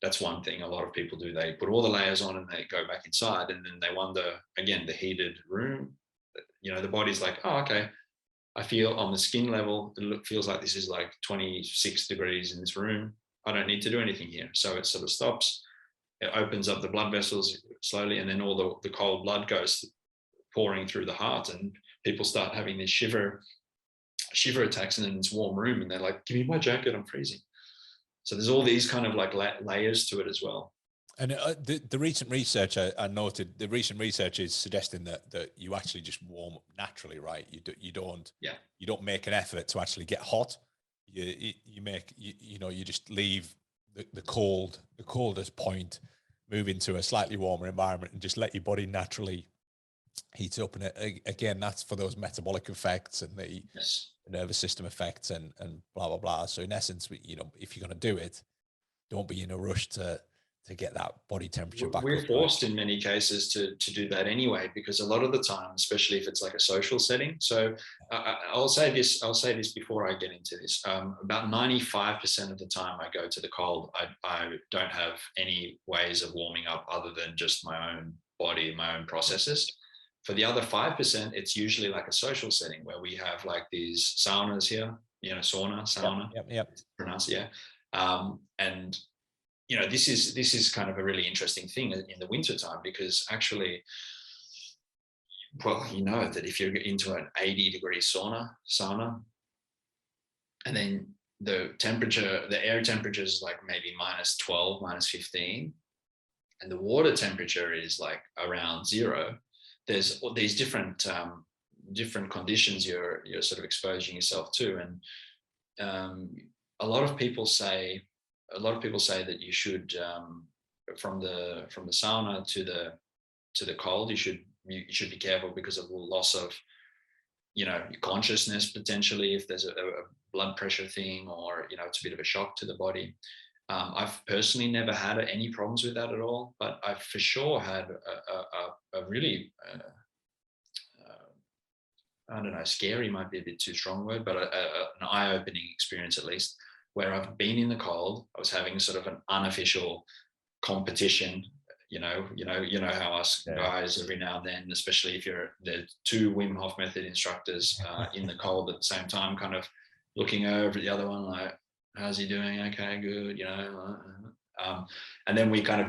Speaker 2: That's one thing a lot of people do. They put all the layers on and they go back inside, and then they wonder, again, the heated room, the body's like, oh, okay, I feel on the skin level, it feels like this is like 26 degrees in this room. I don't need to do anything here. So it sort of stops. It opens up the blood vessels slowly, and then all the cold blood goes pouring through the heart, and people start having these shiver attacks, and then it's warm room, and they're like, give me my jacket, I'm freezing. So there's all these kind of like layers to it as well.
Speaker 1: And the recent research I noted, the recent research is suggesting that you actually just warm up naturally, right? You don't make an effort to actually get hot. You just leave the coldest point, move into a slightly warmer environment, and just let your body naturally heat up. And again, that's for those metabolic effects and the nervous system effects and blah blah blah. So in essence, if you're going to do it, don't be in a rush to get that body temperature back.
Speaker 2: We're forced in many cases to do that anyway, because a lot of the time, especially if it's like a social setting. So I'll say this before I get into this. About 95% of the time I go to the cold, I don't have any ways of warming up other than just my own body, my own processes. For the other 5%, it's usually like a social setting where we have like these saunas here, sauna.
Speaker 1: Yep.
Speaker 2: Pronounce, yeah. And this is kind of a really interesting thing in the winter time, because actually, well, that if you're into an 80-degree sauna, and then the air temperature is like maybe -12, -15, and the water temperature is like around 0, there's all these different conditions you're sort of exposing yourself to. And a lot of people say that you should, from the sauna to the cold, you should be careful because of the loss of your consciousness potentially, if there's a blood pressure thing, or it's a bit of a shock to the body. I've personally never had any problems with that at all, but I've for sure had a really I don't know, scary might be a bit too strong word, but an eye-opening experience, at least, where I've been in the cold. I was having sort of an unofficial competition. You know how us guys every now and then, especially if you're the 2 Wim Hof method instructors in the cold at the same time, kind of looking over at the other one like, how's he doing? Okay, good. And then we kind of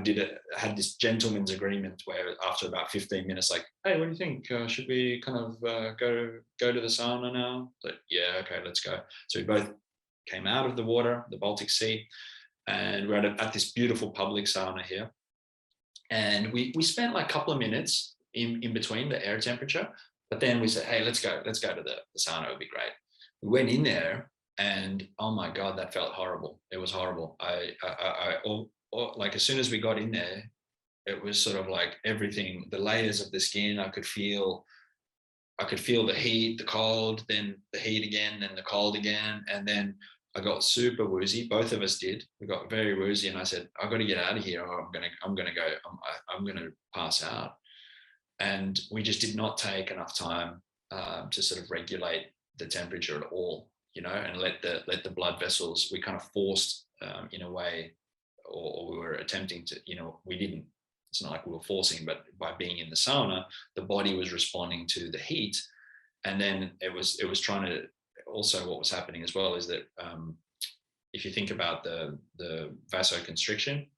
Speaker 2: had this gentleman's agreement where after about 15 minutes, like, hey, what do you think? Should we kind of go to the sauna now? Like, yeah, okay, let's go. So we both came out of the water, the Baltic Sea, and we're at this beautiful public sauna here. And we spent like a couple of minutes in between the air temperature, but then we said, hey, let's go to the sauna. It would be great. We went in there, and oh my God, that felt horrible. It was horrible. Like as soon as we got in there, it was sort of like everything, the layers of the skin, I could feel the heat, the cold, then the heat again, then the cold again. And then I got super woozy. Both of us did. We got very woozy, and I said, I've got to get out of here, or I'm gonna pass out. And we just did not take enough time to sort of regulate the temperature at all, and let the blood vessels. We kind of forced in a way, or we were attempting to, we didn't. It's not like we were forcing, but by being in the sauna, the body was responding to the heat, and then it was trying to. Also, what was happening as well is that if you think about the vasoconstriction,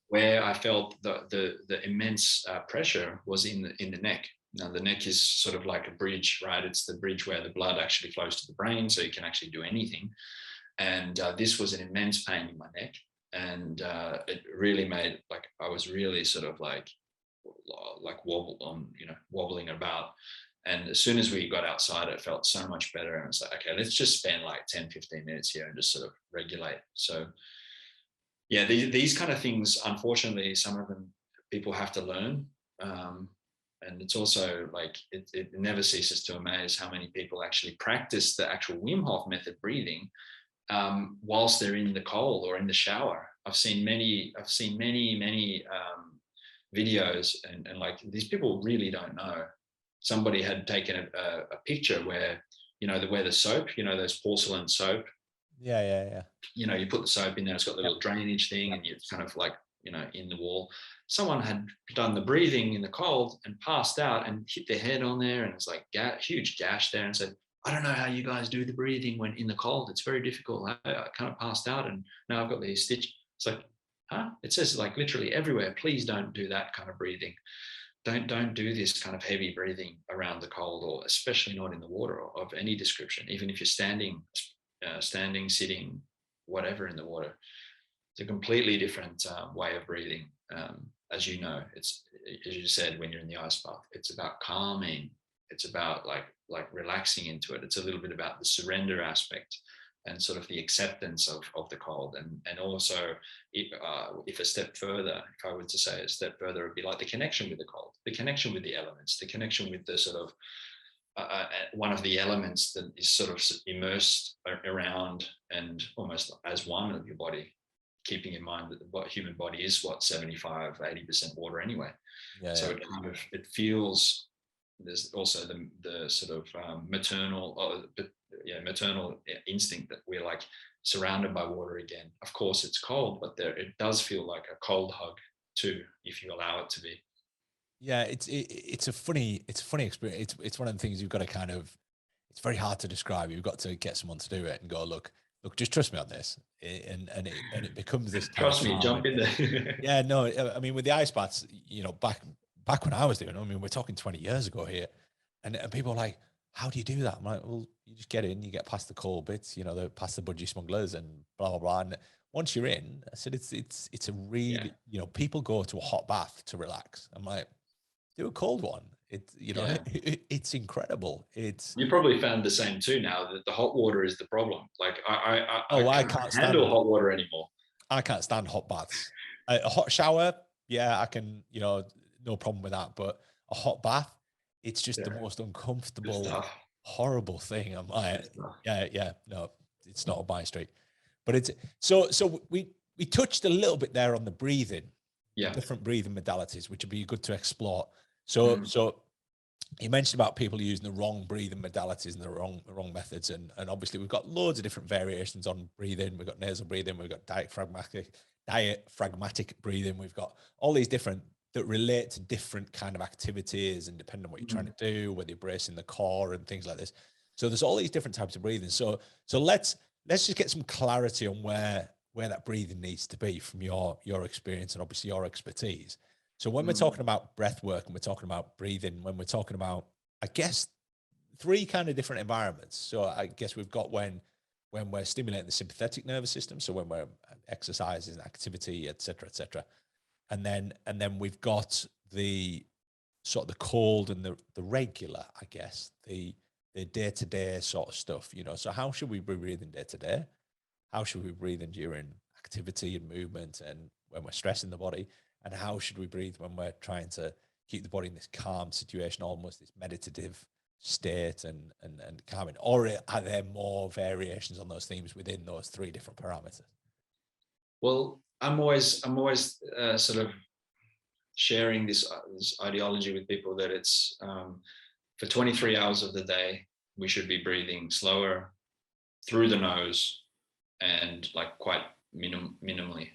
Speaker 2: where I felt the immense pressure was in the neck. Now, the neck is sort of like a bridge, right? It's the bridge where the blood actually flows to the brain, so you can actually do anything. And this was an immense pain in my neck, and it really made, like, I was really sort of like wobbling about. And as soon as we got outside, it felt so much better. And it's like, okay, let's just spend like 10, 15 minutes here and just sort of regulate. So yeah, these kind of things, unfortunately, some of them people have to learn. And it's also like, it never ceases to amaze how many people actually practice the actual Wim Hof method breathing whilst they're in the cold or in the shower. I've seen many videos, and like, these people really don't know. Somebody had taken a picture where, where the soap, those porcelain soap.
Speaker 1: Yeah.
Speaker 2: You put the soap in there, it's got the little drainage thing, and it's kind of like, in the wall. Someone had done the breathing in the cold and passed out and hit their head on there, and it's like huge gash there, and said, I don't know how you guys do the breathing when in the cold. It's very difficult. I kind of passed out, and now I've got these stitches. It's like, huh? It says like literally everywhere, please don't do that kind of breathing. Don't do this kind of heavy breathing around the cold, or especially not in the water of any description. Even if you're standing, sitting, whatever in the water, it's a completely different way of breathing. As you know, it's, as you said, when you're in the ice bath, it's about calming. It's about like relaxing into it. It's a little bit about the surrender aspect and sort of the acceptance of the cold. And also, if a step further, if I were to say a step further, it'd be like the connection with the cold, the connection with the elements, the connection with the sort of one of the elements that is sort of immersed around and almost as one of your body, keeping in mind that the human body is 75-80% water anyway. So it kind of, it feels, there's also the sort of maternal instinct that we're like surrounded by water again. Of course it's cold, but it does feel like a cold hug too, if you allow it to be.
Speaker 1: Yeah, it's a funny experience. It's one of the things you've got to kind of, it's very hard to describe. You've got to get someone to do it and go, look, just trust me on this. And it becomes this.
Speaker 2: Trust me, jump in there.
Speaker 1: Yeah, no, I mean, with the ice baths, back when I was doing, I mean, we're talking 20 years ago here, and people are like, how do you do that? I'm like, well, you just get in, you get past the cold bits, past the budgie smugglers and blah, blah, blah. And once you're in, I said, it's a really, people go to a hot bath to relax. I'm like, do a cold one. It's incredible.
Speaker 2: You probably found the same too now, that the hot water is the problem. Like I can't handle hot water anymore.
Speaker 1: I can't stand hot baths. A hot shower, yeah, I can, no problem with that. But a hot bath, it's just the most uncomfortable, horrible thing. I'm like, no, it's not on my street. But it's so we touched a little bit there on the breathing, different breathing modalities, which would be good to explore. So you mentioned about people using the wrong breathing modalities and the wrong methods, and obviously we've got loads of different variations on breathing. We've got nasal breathing, we've got diaphragmatic breathing. We've got all these different that relate to different kind of activities, and depending on what you're trying to do, whether you're bracing the core and things like this. So there's all these different types of breathing. So let's just get some clarity on where that breathing needs to be from your experience and obviously your expertise. So when we're talking about breath work and we're talking about breathing, when we're talking about, I guess, 3 kind of different environments. So I guess we've got when we're stimulating the sympathetic nervous system. So when we're exercising, activity, et cetera, and then we've got the sort of the cold and the regular, I guess, the day-to-day sort of stuff, So how should we be breathing day-to-day? How should we be breathing during activity and movement and when we're stressing the body? And how should we breathe when we're trying to keep the body in this calm situation, almost this meditative state and calming? Or are there more variations on those themes within those 3 different parameters?
Speaker 2: Well, I'm always sort of sharing this ideology with people that it's for 23 hours of the day, we should be breathing slower through the nose and like quite minimally.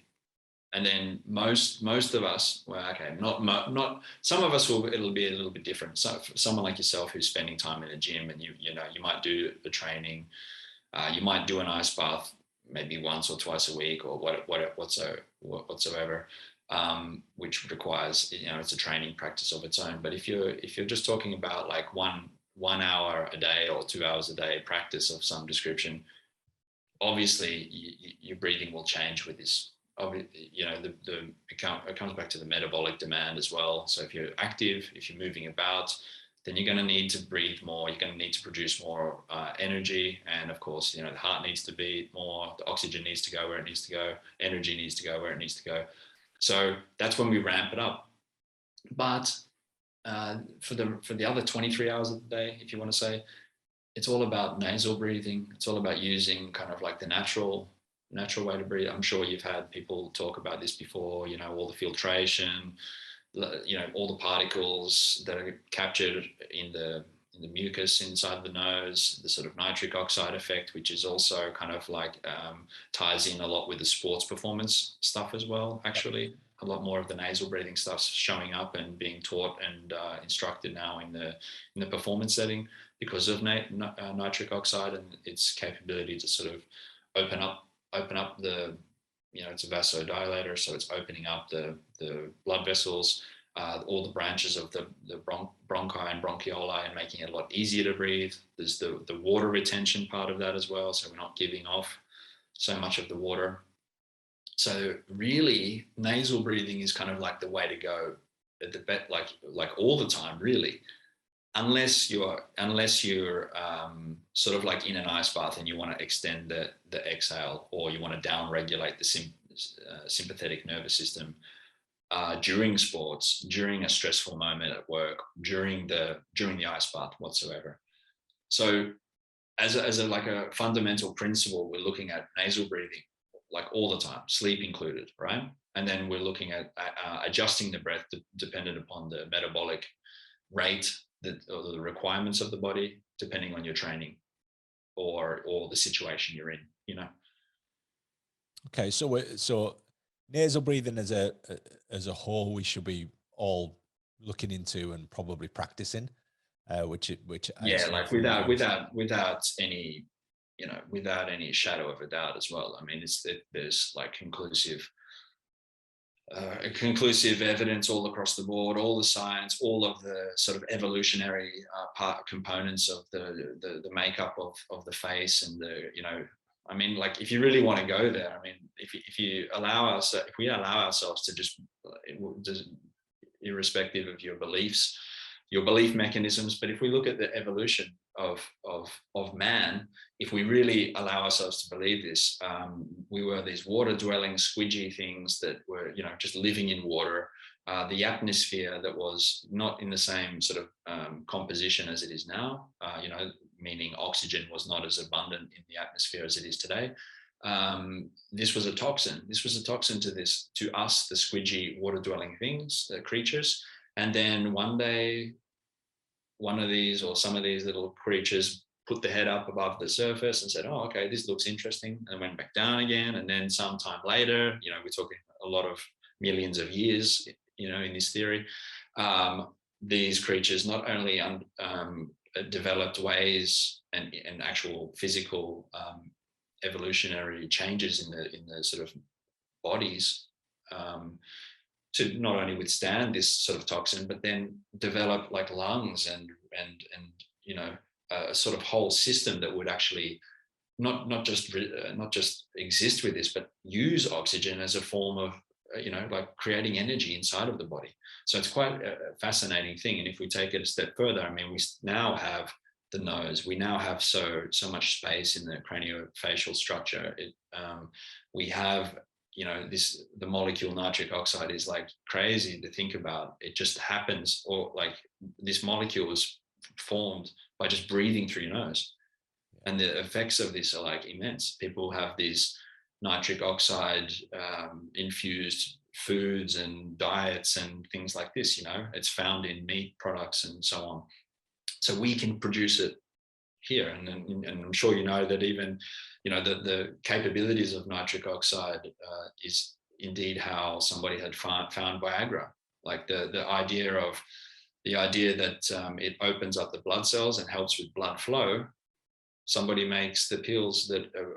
Speaker 2: And then most of us, well, okay, not some of us it'll be a little bit different. So for someone like yourself who's spending time in a gym, and you might do the training, you might do an ice bath maybe once or twice a week or whatsoever, which requires, it's a training practice of its own. But if you're just talking about like one hour a day or 2 hours a day practice of some description, obviously your breathing will change with this. It comes back to the metabolic demand as well. So if you're active, if you're moving about, then you're going to need to breathe more. You're going to need to produce more energy. And of course, the heart needs to beat more. The oxygen needs to go where it needs to go. Energy needs to go where it needs to go. So that's when we ramp it up. But for the other 23 hours of the day, if you want to say, it's all about nasal breathing. It's all about using kind of like the natural way to breathe. I'm sure you've had people talk about this before, all the filtration, all the particles that are captured in the mucus inside the nose, the sort of nitric oxide effect, which is also kind of like ties in a lot with the sports performance stuff as well. Actually, a lot more of the nasal breathing stuff's showing up and being taught and instructed now in the performance setting because of nitric oxide and its capability to sort of open up the, it's a vasodilator, so it's opening up the blood vessels, all the branches of the bronchi and bronchiola, and making it a lot easier to breathe. There's the water retention part of that as well, so we're not giving off so much of the water. So really, nasal breathing is kind of like the way to go at the like all the time, really, unless you're sort of like in an ice bath and you want to extend the exhale, or you want to down regulate the sympathetic nervous system during sports, during a stressful moment at work, during the ice bath whatsoever. So as a fundamental principle, we're looking at nasal breathing like all the time, sleep included, right? And then we're looking at adjusting the breath dependent upon the metabolic rate or the requirements of the body, depending on your training or the situation you're in,
Speaker 1: Okay, so nasal breathing as a whole, we should be all looking into and probably practicing, which
Speaker 2: like without any, without any shadow of a doubt as well. I mean, there's like conclusive evidence all across the board, all the science, all of the sort of evolutionary components of the makeup of the face and I mean, like if you really want to go there, I mean, if we allow ourselves to just irrespective of your beliefs, your belief mechanisms, but if we look at the evolution of man, if we really allow ourselves to believe this, we were these water-dwelling squidgy things that were, just living in water. The atmosphere that was not in the same sort of composition as it is now, meaning oxygen was not as abundant in the atmosphere as it is today. This was a toxin. This was a toxin to us, the squidgy water-dwelling things, the creatures. And then one day, one of these or some of these little creatures put the head up above the surface and said, oh, okay, this looks interesting, and went back down again. And then sometime later, we're talking a lot of millions of years, in this theory, these creatures not only developed ways and actual physical evolutionary changes in the sort of bodies to not only withstand this sort of toxin, but then develop like lungs and a sort of whole system that would actually not just exist with this, but use oxygen as a form of like creating energy inside of the body. So it's quite a fascinating thing. And if we take it a step further, I mean, we now have the nose. We now have so much space in the craniofacial structure. We have the molecule nitric oxide is like crazy to think about. It just happens, or like this molecule is formed by just breathing through your nose. And the effects of this are like immense. People have these nitric oxide infused foods and diets and things like this, it's found in meat products and so on. So we can produce it here. And I'm sure that even, the capabilities of nitric oxide is indeed how somebody had found Viagra. Like the idea that it opens up the blood cells and helps with blood flow. Somebody makes the pills that are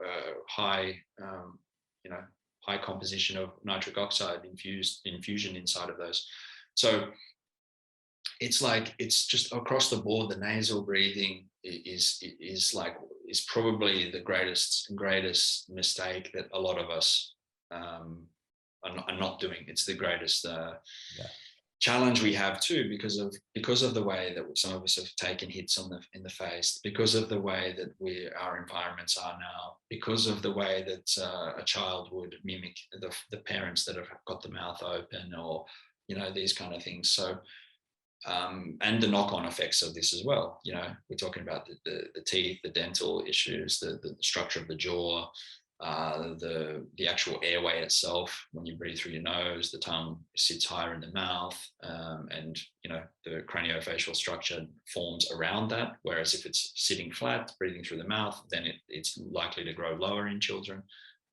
Speaker 2: high composition of nitric oxide infusion inside of those. So it's just across the board. The nasal breathing is probably the greatest mistake that a lot of us are not doing. It's the greatest challenge we have too, because of the way that some of us have taken hits in the face, because of the way that our environments are now, because of the way that a child would mimic the parents that have got the mouth open, or these kind of things. So and the knock-on effects of this as well. We're talking about the teeth, the dental issues, the structure of the jaw, the actual airway itself. When you breathe through your nose, the tongue sits higher in the mouth, and the craniofacial structure forms around that. Whereas if it's sitting flat, breathing through the mouth, then it's likely to grow lower in children.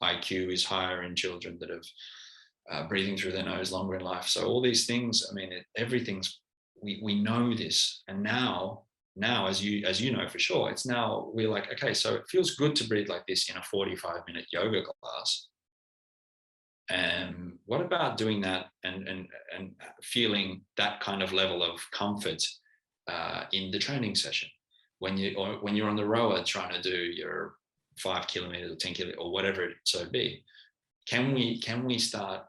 Speaker 2: IQ is higher in children that have breathing through their nose longer in life. So all these things, I mean, everything's, we know this, and now as you know for sure, it's now we're like, okay, so it feels good to breathe like this in a 45-minute yoga class. And what about doing that and feeling that kind of level of comfort in the training session when you're on the rower trying to do your 5 kilometers or 10 kilometers or whatever it so be? Can we start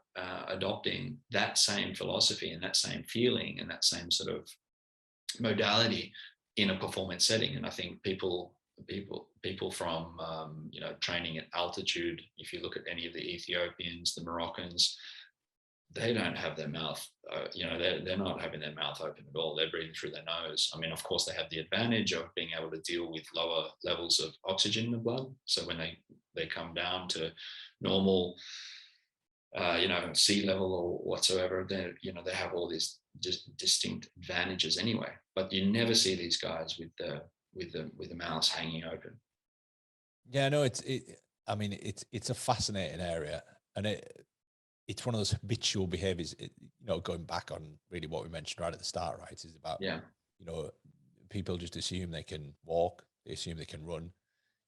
Speaker 2: adopting that same philosophy and that same feeling and that same sort of modality in a performance setting? And I think people from training at altitude, if you look at any of the Ethiopians, the Moroccans, they don't have their mouth, they're not having their mouth open at all. They're breathing through their nose. I mean, of course, they have the advantage of being able to deal with lower levels of oxygen in the blood. So when they come down to normal, sea level or whatsoever, they have all these just distinct advantages anyway. But you never see these guys with the mouths hanging open.
Speaker 1: Yeah, no, it's a fascinating area, and it's one of those habitual behaviors. Going back on really what we mentioned right at the start, right, is about people just assume they can walk, they assume they can run.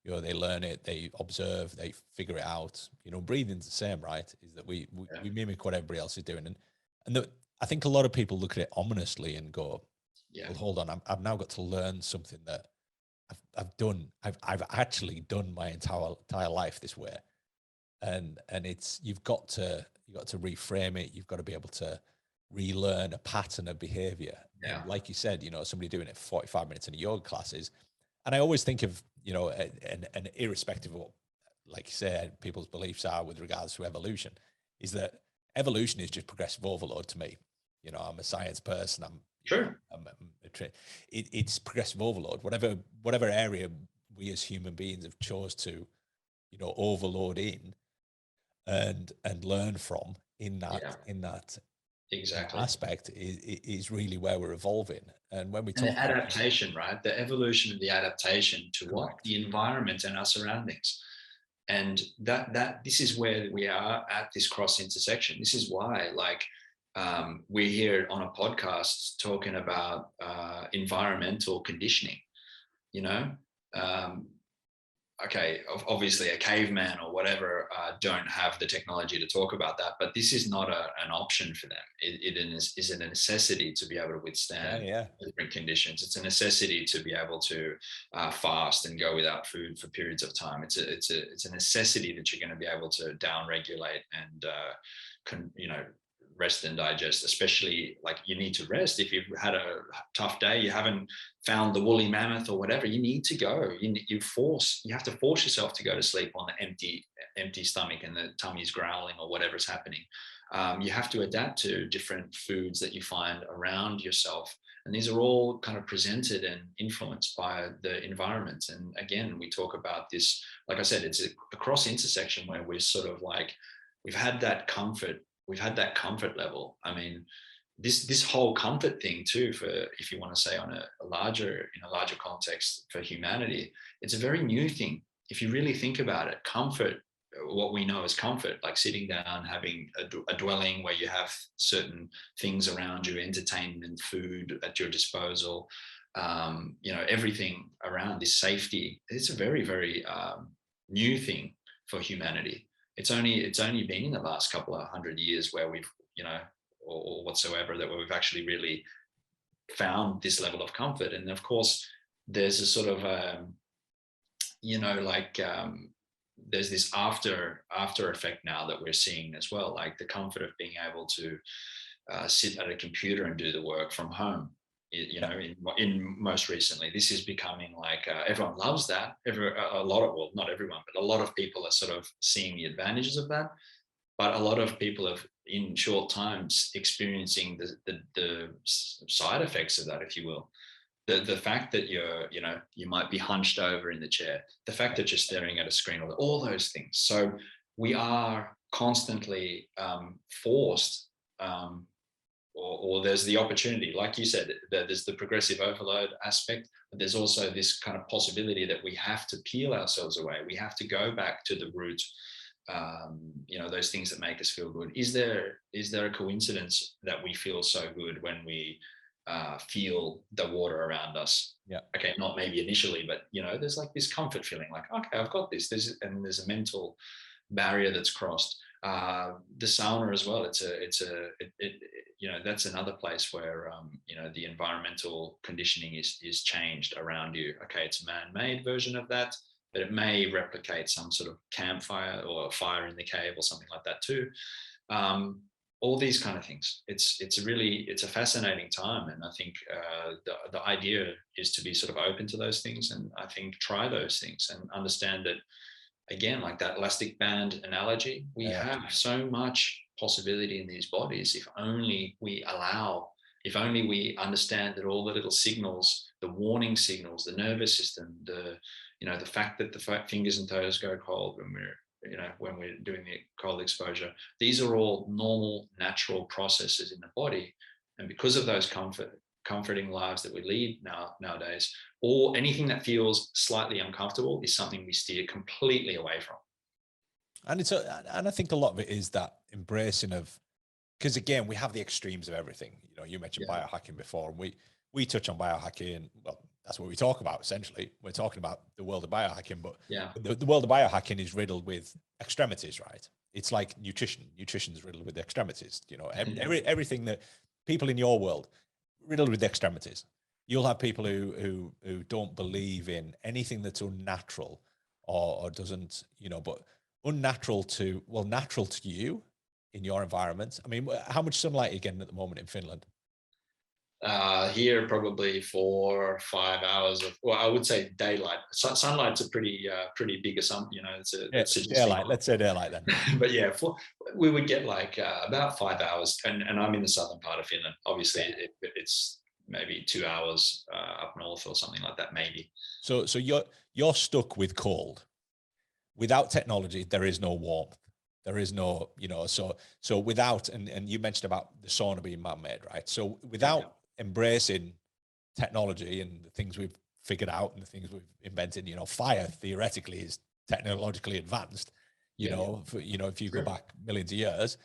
Speaker 1: They learn it, they observe, they figure it out. Breathing's the same, right? Is that we mimic what everybody else is doing, and I think a lot of people look at it ominously and go, well, hold on, I've now got to learn something that I've actually done my entire life this way, and it's you've got to reframe it. You've got to be able to relearn a pattern of behavior. And like you said, somebody doing it for 45 minutes in a yoga classes. And I always think of, and irrespective of what, like you said, people's beliefs are with regards to evolution, is that evolution is just progressive overload to me. I'm a science person. It's progressive overload. Whatever area we as human beings have chose to, overload in and learn from in that
Speaker 2: exactly
Speaker 1: aspect is really where we're evolving. And when we talk
Speaker 2: about adaptation, right, the evolution of the adaptation to what the environment and our surroundings, and that this is where we are at this cross intersection. This is why, like, we're here on a podcast talking about environmental conditioning. Okay, obviously a caveman or whatever don't have the technology to talk about that, but this is not an option for them. It is a necessity to be able to withstand different conditions. It's a necessity to be able to fast and go without food for periods of time. It's a necessity that you're going to be able to down-regulate and rest and digest. Especially, like, you need to rest if you've had a tough day, you haven't found the woolly mammoth or whatever, you need to go. You have to force yourself to go to sleep on the empty stomach and the tummy's growling or whatever's happening. You have to adapt to different foods that you find around yourself, and these are all kind of presented and influenced by the environment. And again, we talk about this, like I said, it's a cross intersection where we're sort of like, we've had that comfort level. I mean, this whole comfort thing too, for, if you want to say on a larger context for humanity, it's a very new thing. If you really think about it, comfort, what we know as comfort, like sitting down, having a dwelling where you have certain things around you, entertainment, food at your disposal, everything around this safety, it's a very, very new thing for humanity. It's only been in the last couple of 100 years where we've, or whatsoever, that we've actually really found this level of comfort. And of course, there's a sort of, there's this after effect now that we're seeing as well, like the comfort of being able to sit at a computer and do the work from home. You know, in most recently, this is becoming like everyone loves that. A lot of, well, not everyone, but a lot of people are sort of seeing the advantages of that. But a lot of people have, in short times, experiencing the side effects of that, if you will. The fact that you might be hunched over in the chair, the fact that you're staring at a screen, all those things. So we are constantly forced, or there's the opportunity, like you said, there's the progressive overload aspect, but there's also this kind of possibility that we have to peel ourselves away. We have to go back to the root, those things that make us feel good. Is there a coincidence that we feel so good when we feel the water around us?
Speaker 1: Yeah. Okay.
Speaker 2: Not maybe initially, but there's like this comfort feeling, like, okay, I've got this. And there's a mental barrier that's crossed. The sauna as well. That's another place where the environmental conditioning is changed around you. Okay, it's a man-made version of that, but it may replicate some sort of campfire or fire in the cave or something like that too. All these kind of things. It's a fascinating time, and I think the idea is to be sort of open to those things, and I think try those things and understand that, again, like that elastic band analogy, we have so much possibility in these bodies if only we understand that all the little signals, the warning signals, the nervous system, the fact that the fingers and toes go cold when we're doing the cold exposure, these are all normal, natural processes in the body. And because of those comforting lives that we lead nowadays, or anything that feels slightly uncomfortable is something we steer completely away from.
Speaker 1: And I think a lot of it is that embracing of, because again, we have the extremes of everything. You mentioned biohacking before, and we touch on biohacking, and well, that's what we talk about. Essentially, we're talking about the world of biohacking, but the world of biohacking is riddled with extremities, right? It's like nutrition. Nutrition is riddled with extremities. Everything that people in your world riddled with extremities. You'll have people who don't believe in anything that's unnatural or doesn't, but natural to you in your environment. I mean, how much sunlight are you getting at the moment in Finland?
Speaker 2: Here, probably 4 or 5 hours of, well, I would say daylight. Sunlight's a pretty big assumption. It's
Speaker 1: daylight. Let's say daylight then.
Speaker 2: But yeah, we would get like about 5 hours, and I'm in the southern part of Finland. Obviously, it's maybe 2 hours up north or something like that, maybe.
Speaker 1: So you're stuck with cold. Without technology, there is no warmth. There is no, so without, and you mentioned about the sauna being man-made, right? So without embracing technology and the things we've figured out and the things we've invented, fire theoretically is technologically advanced, if you go back millions of years,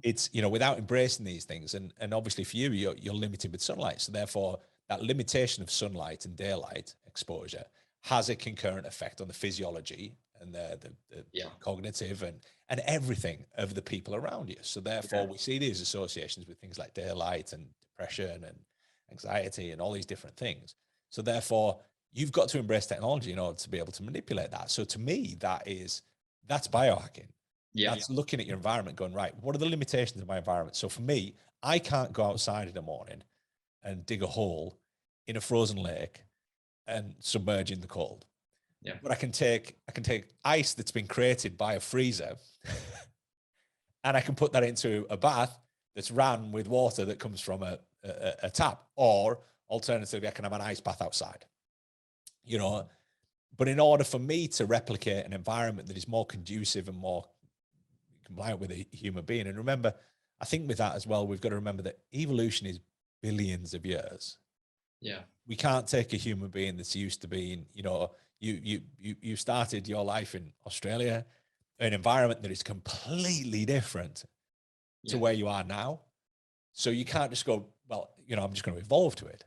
Speaker 1: it's, without embracing these things. And obviously for you, you're limited with sunlight. So therefore that limitation of sunlight and daylight exposure has a concurrent effect on the physiology and the cognitive and everything of the people around you. So therefore we see these associations with things like daylight and depression and anxiety and all these different things. So therefore you've got to embrace technology in order to be able to manipulate that. So to me, that's biohacking. That's looking at your environment going, right, what are the limitations of my environment? So for me, I can't go outside in the morning and dig a hole in a frozen lake and submerge in the cold. Yeah. But I can take ice that's been created by a freezer and I can put that into a bath that's ran with water that comes from a tap, or alternatively, I can have an ice bath outside, but in order for me to replicate an environment that is more conducive and more compliant with a human being. And remember, I think with that as well, we've got to remember that evolution is billions of years. Yeah. We can't take a human being that's used to being, you started your life in Australia, an environment that is completely different to where you are now. So you can't just go, well, I'm just going to evolve to it,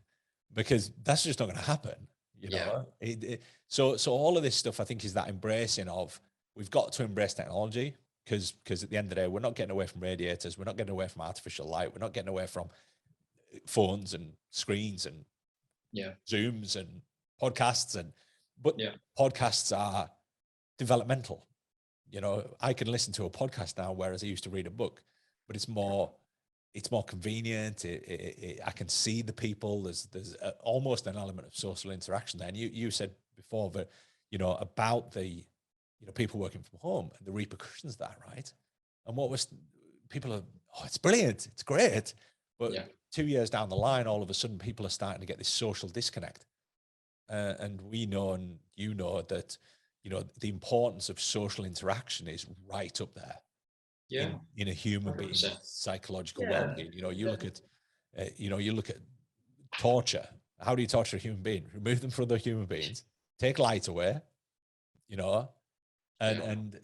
Speaker 1: because that's just not going to happen. So all of this stuff, I think, is that embracing of, we've got to embrace technology, because at the end of the day, we're not getting away from radiators. We're not getting away from artificial light. We're not getting away from phones and screens and Zooms and podcasts. But podcasts are developmental. I can listen to a podcast now, whereas I used to read a book, but it's more it's more convenient. I can see the people. There's almost an element of social interaction there. And you said before that, about the, people working from home and the repercussions of that, right? And people are, oh, it's brilliant, it's great. But 2 years down the line, all of a sudden people are starting to get this social disconnect. And we know, and that, the importance of social interaction is right up there. In a human 100%. Being's psychological well-being. You look at torture. How do you torture a human being? Remove them from other human beings, take light away, and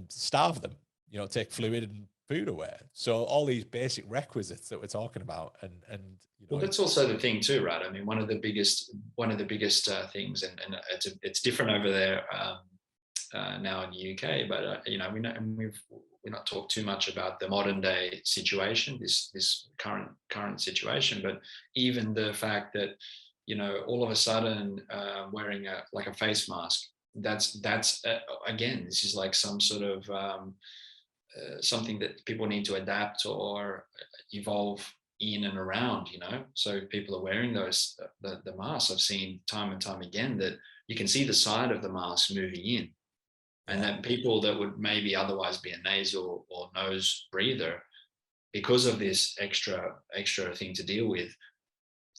Speaker 1: starve them, take fluid and food away. So all these basic requisites that we're talking about, and
Speaker 2: well, that's also the thing too, right? I mean, one of the biggest things, and it's different over there now in the UK, but we're not talked too much about the modern day situation, this current situation, but even the fact that all of a sudden wearing a face mask, that's again, this is like some sort of something that people need to adapt or evolve in and around, so people are wearing those the masks. I've seen time and time again that you can see the side of the mask moving in, and that people that would maybe otherwise be a nasal or nose breather, because of this extra thing to deal with,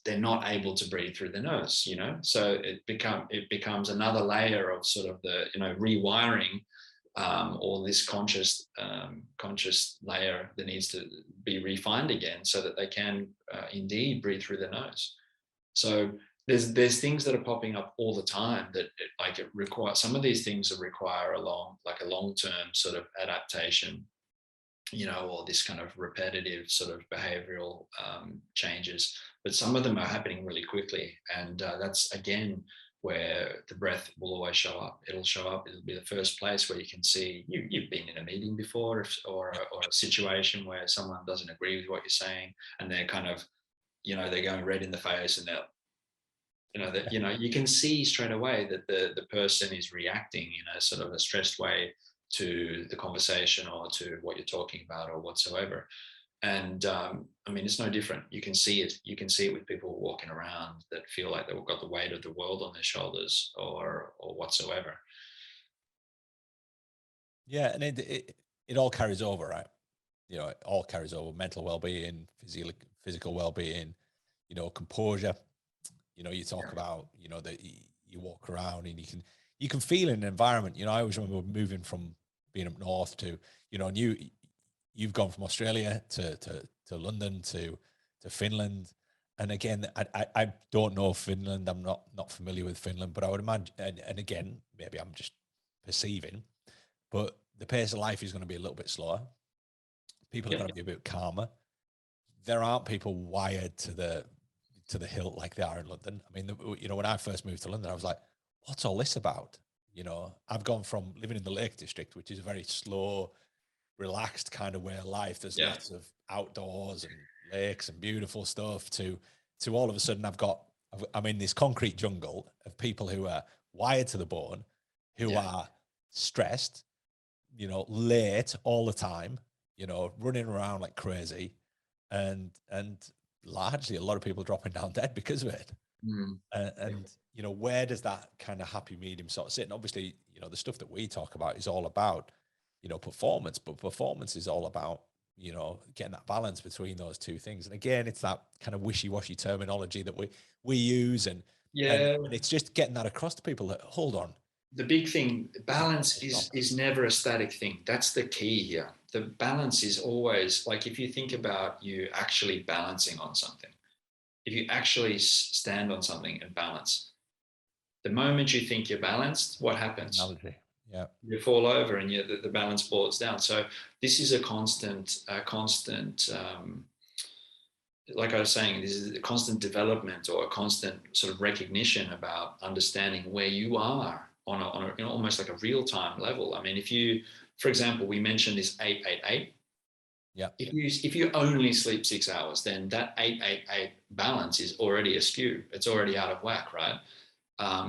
Speaker 2: they're not able to breathe through the nose, so it becomes another layer of sort of the rewiring, or this conscious layer that needs to be refined again so that they can indeed breathe through the nose. So there's things that are popping up all the time that it requires, some of these things that require a long-term sort of adaptation, or this kind of repetitive sort of behavioral changes, but some of them are happening really quickly. And that's again where the breath will always show up. It'll be the first place where you can see, you've been in a meeting before, or a situation where someone doesn't agree with what you're saying, and they're kind of, they're going red in the face, and they're, you can see straight away that the person is reacting in a sort of a stressed way to the conversation or to what you're talking about or whatsoever. And I mean, it's no different. You can see it. You can see it with people walking around that feel like they've got the weight of the world on their shoulders or whatsoever.
Speaker 1: Yeah, and it all carries over, right? It all carries over: mental well-being, physical well-being, composure. You talk about, that you walk around and you can feel in an environment. I always remember moving from being up north to, and you've gone from Australia to London to Finland. And again, I don't know Finland. I'm not familiar with Finland, but I would imagine, and again, maybe I'm just perceiving, but the pace of life is going to be a little bit slower. People are going to be a bit calmer. There aren't people wired to the hilt like they are in London. I mean, when I first moved to London, I was like, what's all this about? I've gone from living in the Lake District, which is a very slow, relaxed kind of way of life. There's lots of outdoors and lakes and beautiful stuff to all of a sudden I'm in this concrete jungle of people who are wired to the bone, who are stressed, late all the time, running around like crazy, and largely a lot of people dropping down dead because of it. And where does that kind of happy medium sort of sit? And obviously, the stuff that we talk about is all about, performance, but performance is all about, getting that balance between those two things. And again, it's that kind of wishy-washy terminology that we use, and it's just getting that across to people that, hold on.
Speaker 2: The big thing, balance is never a static thing. That's the key here. The balance is always, like, if you think about you actually balancing on something, if you actually stand on something and balance, the moment you think you're balanced, what happens?
Speaker 1: Analogy. Yeah.
Speaker 2: You fall over and the balance falls down. So this is a constant, like I was saying, this is a constant development or a constant sort of recognition about understanding where you are on a almost like a real-time level. I mean, if you, for example, we mentioned this 8-8-8.
Speaker 1: Yeah.
Speaker 2: If you only sleep 6 hours, then that 8-8-8 balance is already askew. It's already out of whack, right?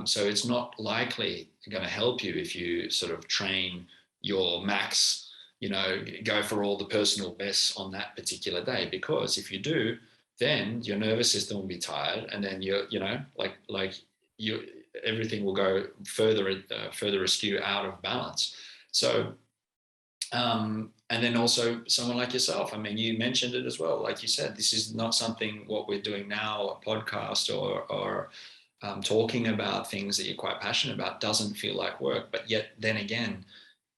Speaker 2: So it's not likely going to help you if you sort of train your max go for all the personal bests on that particular day, because if you do, then your nervous system will be tired, and then everything will go further askew, out of balance. So and then also someone like yourself, I mean, you mentioned it as well, like you said, this is not something, what we're doing now, a podcast or talking about things that you're quite passionate about, doesn't feel like work, but yet then again,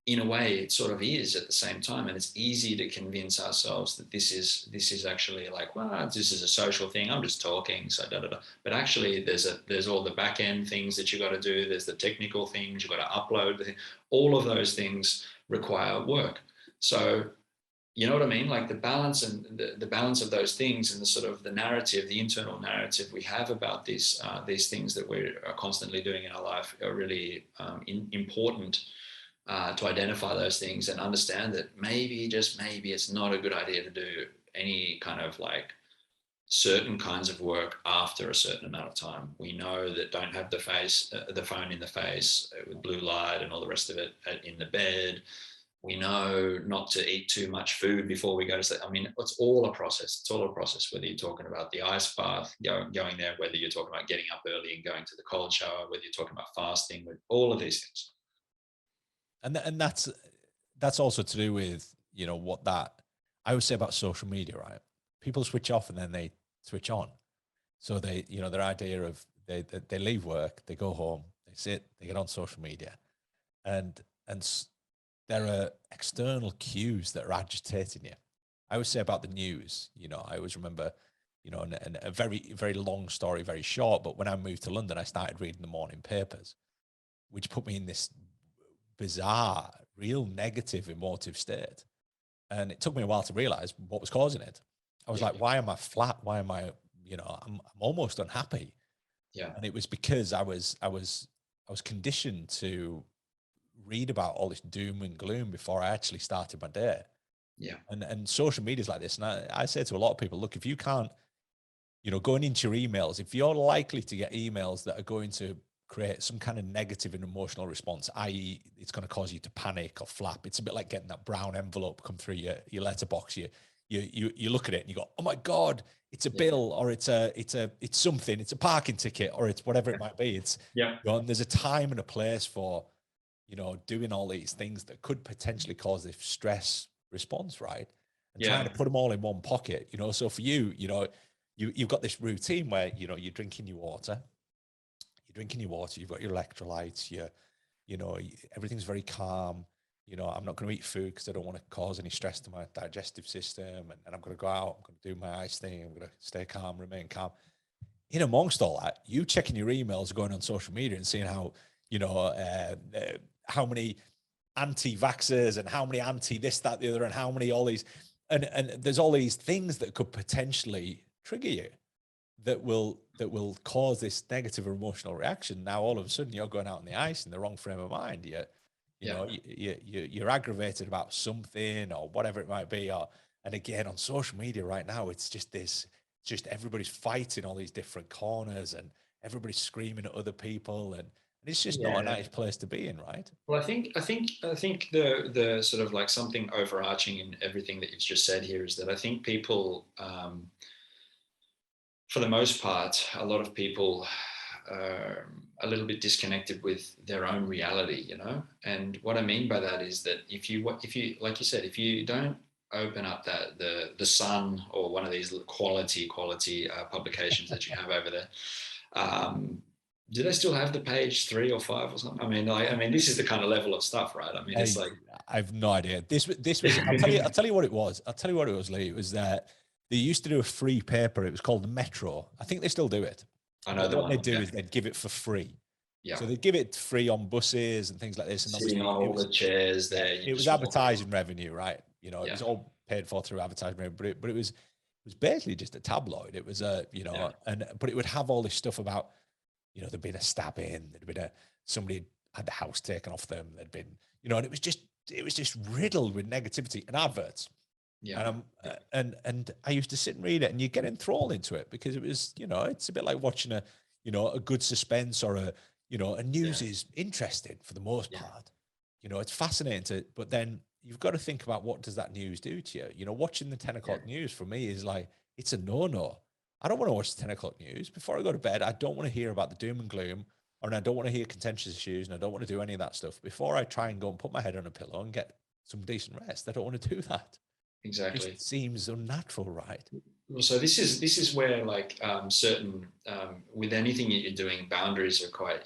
Speaker 2: in a way, it sort of is at the same time. And it's easy to convince ourselves that this is actually like, well, this is a social thing, I'm just talking, so da da da. But actually, there's all the back end things that you got to do. There's the technical things you got to upload. All of those things require work. So, you know what I mean? Like the balance, and the balance of those things, and the sort of the narrative, the internal narrative we have about these things that we're constantly doing in our life are really important. To identify those things and understand that maybe, just maybe, it's not a good idea to do any kind of like certain kinds of work after a certain amount of time. We know that don't have the phone in the face with blue light and all the rest of it in the bed. We know not to eat too much food before we go to sleep. I mean, it's all a process. It's all a process, whether you're talking about the ice bath, going there, whether you're talking about getting up early and going to the cold shower, whether you're talking about fasting, with all of these things.
Speaker 1: And that's also to do with, what that I would say about social media, right? People switch off and then they switch on. So they, their idea of they leave work, they go home, they sit, they get on social media, and there are external cues that are agitating you. I always say about the news, I always remember, and a very, very long story, very short, but when I moved to London, I started reading the morning papers, which put me in this bizarre, real negative emotive state. And it took me a while to realize what was causing it. I was like, why am I flat? Why am I, I'm almost unhappy.
Speaker 2: Yeah.
Speaker 1: And it was because I was conditioned to read about all this doom and gloom before I actually started my day.
Speaker 2: Yeah.
Speaker 1: And social media is like this. And I say to a lot of people, look, if you can't, going into your emails, if you're likely to get emails that are going to create some kind of negative and emotional response, i.e. it's going to cause you to panic or flap. It's a bit like getting that brown envelope come through your letterbox. You look at it and you go, oh my God, it's a bill, or it's something, it's a parking ticket, or it's whatever it might be. It's, and there's a time and a place for, doing all these things that could potentially cause this stress response, right? And trying to put them all in one pocket, so for you, you've got this routine where, you're drinking your water, you've got your electrolytes, everything's very calm. I'm not going to eat food because I don't want to cause any stress to my digestive system. And I'm going to go out, I'm going to do my ice thing. I'm going to stay calm, remain calm. In amongst all that, you checking your emails, going on social media and seeing how, how many anti-vaxxers and how many anti-this, that, the other, and how many all these, and there's all these things that could potentially trigger you that will cause this negative or emotional reaction. Now, all of a sudden, you're going out on the ice in the wrong frame of mind. You're aggravated about something or whatever it might be. And again, on social media right now, it's just everybody's fighting all these different corners and everybody's screaming at other people, and it's just not a nice place to be in, right?
Speaker 2: Well, I think the sort of like something overarching in everything that you've just said here is that I think people, for the most part, a lot of people are a little bit disconnected with their own reality, And what I mean by that is that if you, like you said, if you don't open up that the Sun or one of these quality publications that you have over there, do they still have the page 3 or 5 or something? I mean, this is the kind of level of stuff, right? I mean, it's like,
Speaker 1: I have no idea. This was. I'll tell you what it was. Leigh. It was that they used to do a free paper. It was called the Metro. I think they still do it.
Speaker 2: I know
Speaker 1: what they do is they'd give it for free.
Speaker 2: Yeah.
Speaker 1: So they'd give it free on buses and things like this. And
Speaker 2: sitting on all the chairs there.
Speaker 1: It was advertising revenue, right? It was all paid for through advertising revenue, but it was basically just a tabloid. It was but it would have all this stuff about, there'd been a stabbing, there'd been somebody had the house taken off them, there'd been, and it was just riddled with negativity and adverts. Yeah. And I used to sit and read it, and you get enthralled into it because it was, it's a bit like watching a good suspense or a news is interesting for the most part. It's fascinating but then you've got to think about, what does that news do to you? You know, watching the 10 o'clock news for me is like, it's a no-no. I don't want to watch the 10 o'clock news. Before I go to bed, I don't want to hear about the doom and gloom, or I don't want to hear contentious issues, and I don't want to do any of that stuff. Before I try and go and put my head on a pillow and get some decent rest, I don't want to do that.
Speaker 2: Exactly.
Speaker 1: It seems unnatural, right?
Speaker 2: So this is where, like, certain with anything that you're doing, boundaries are quite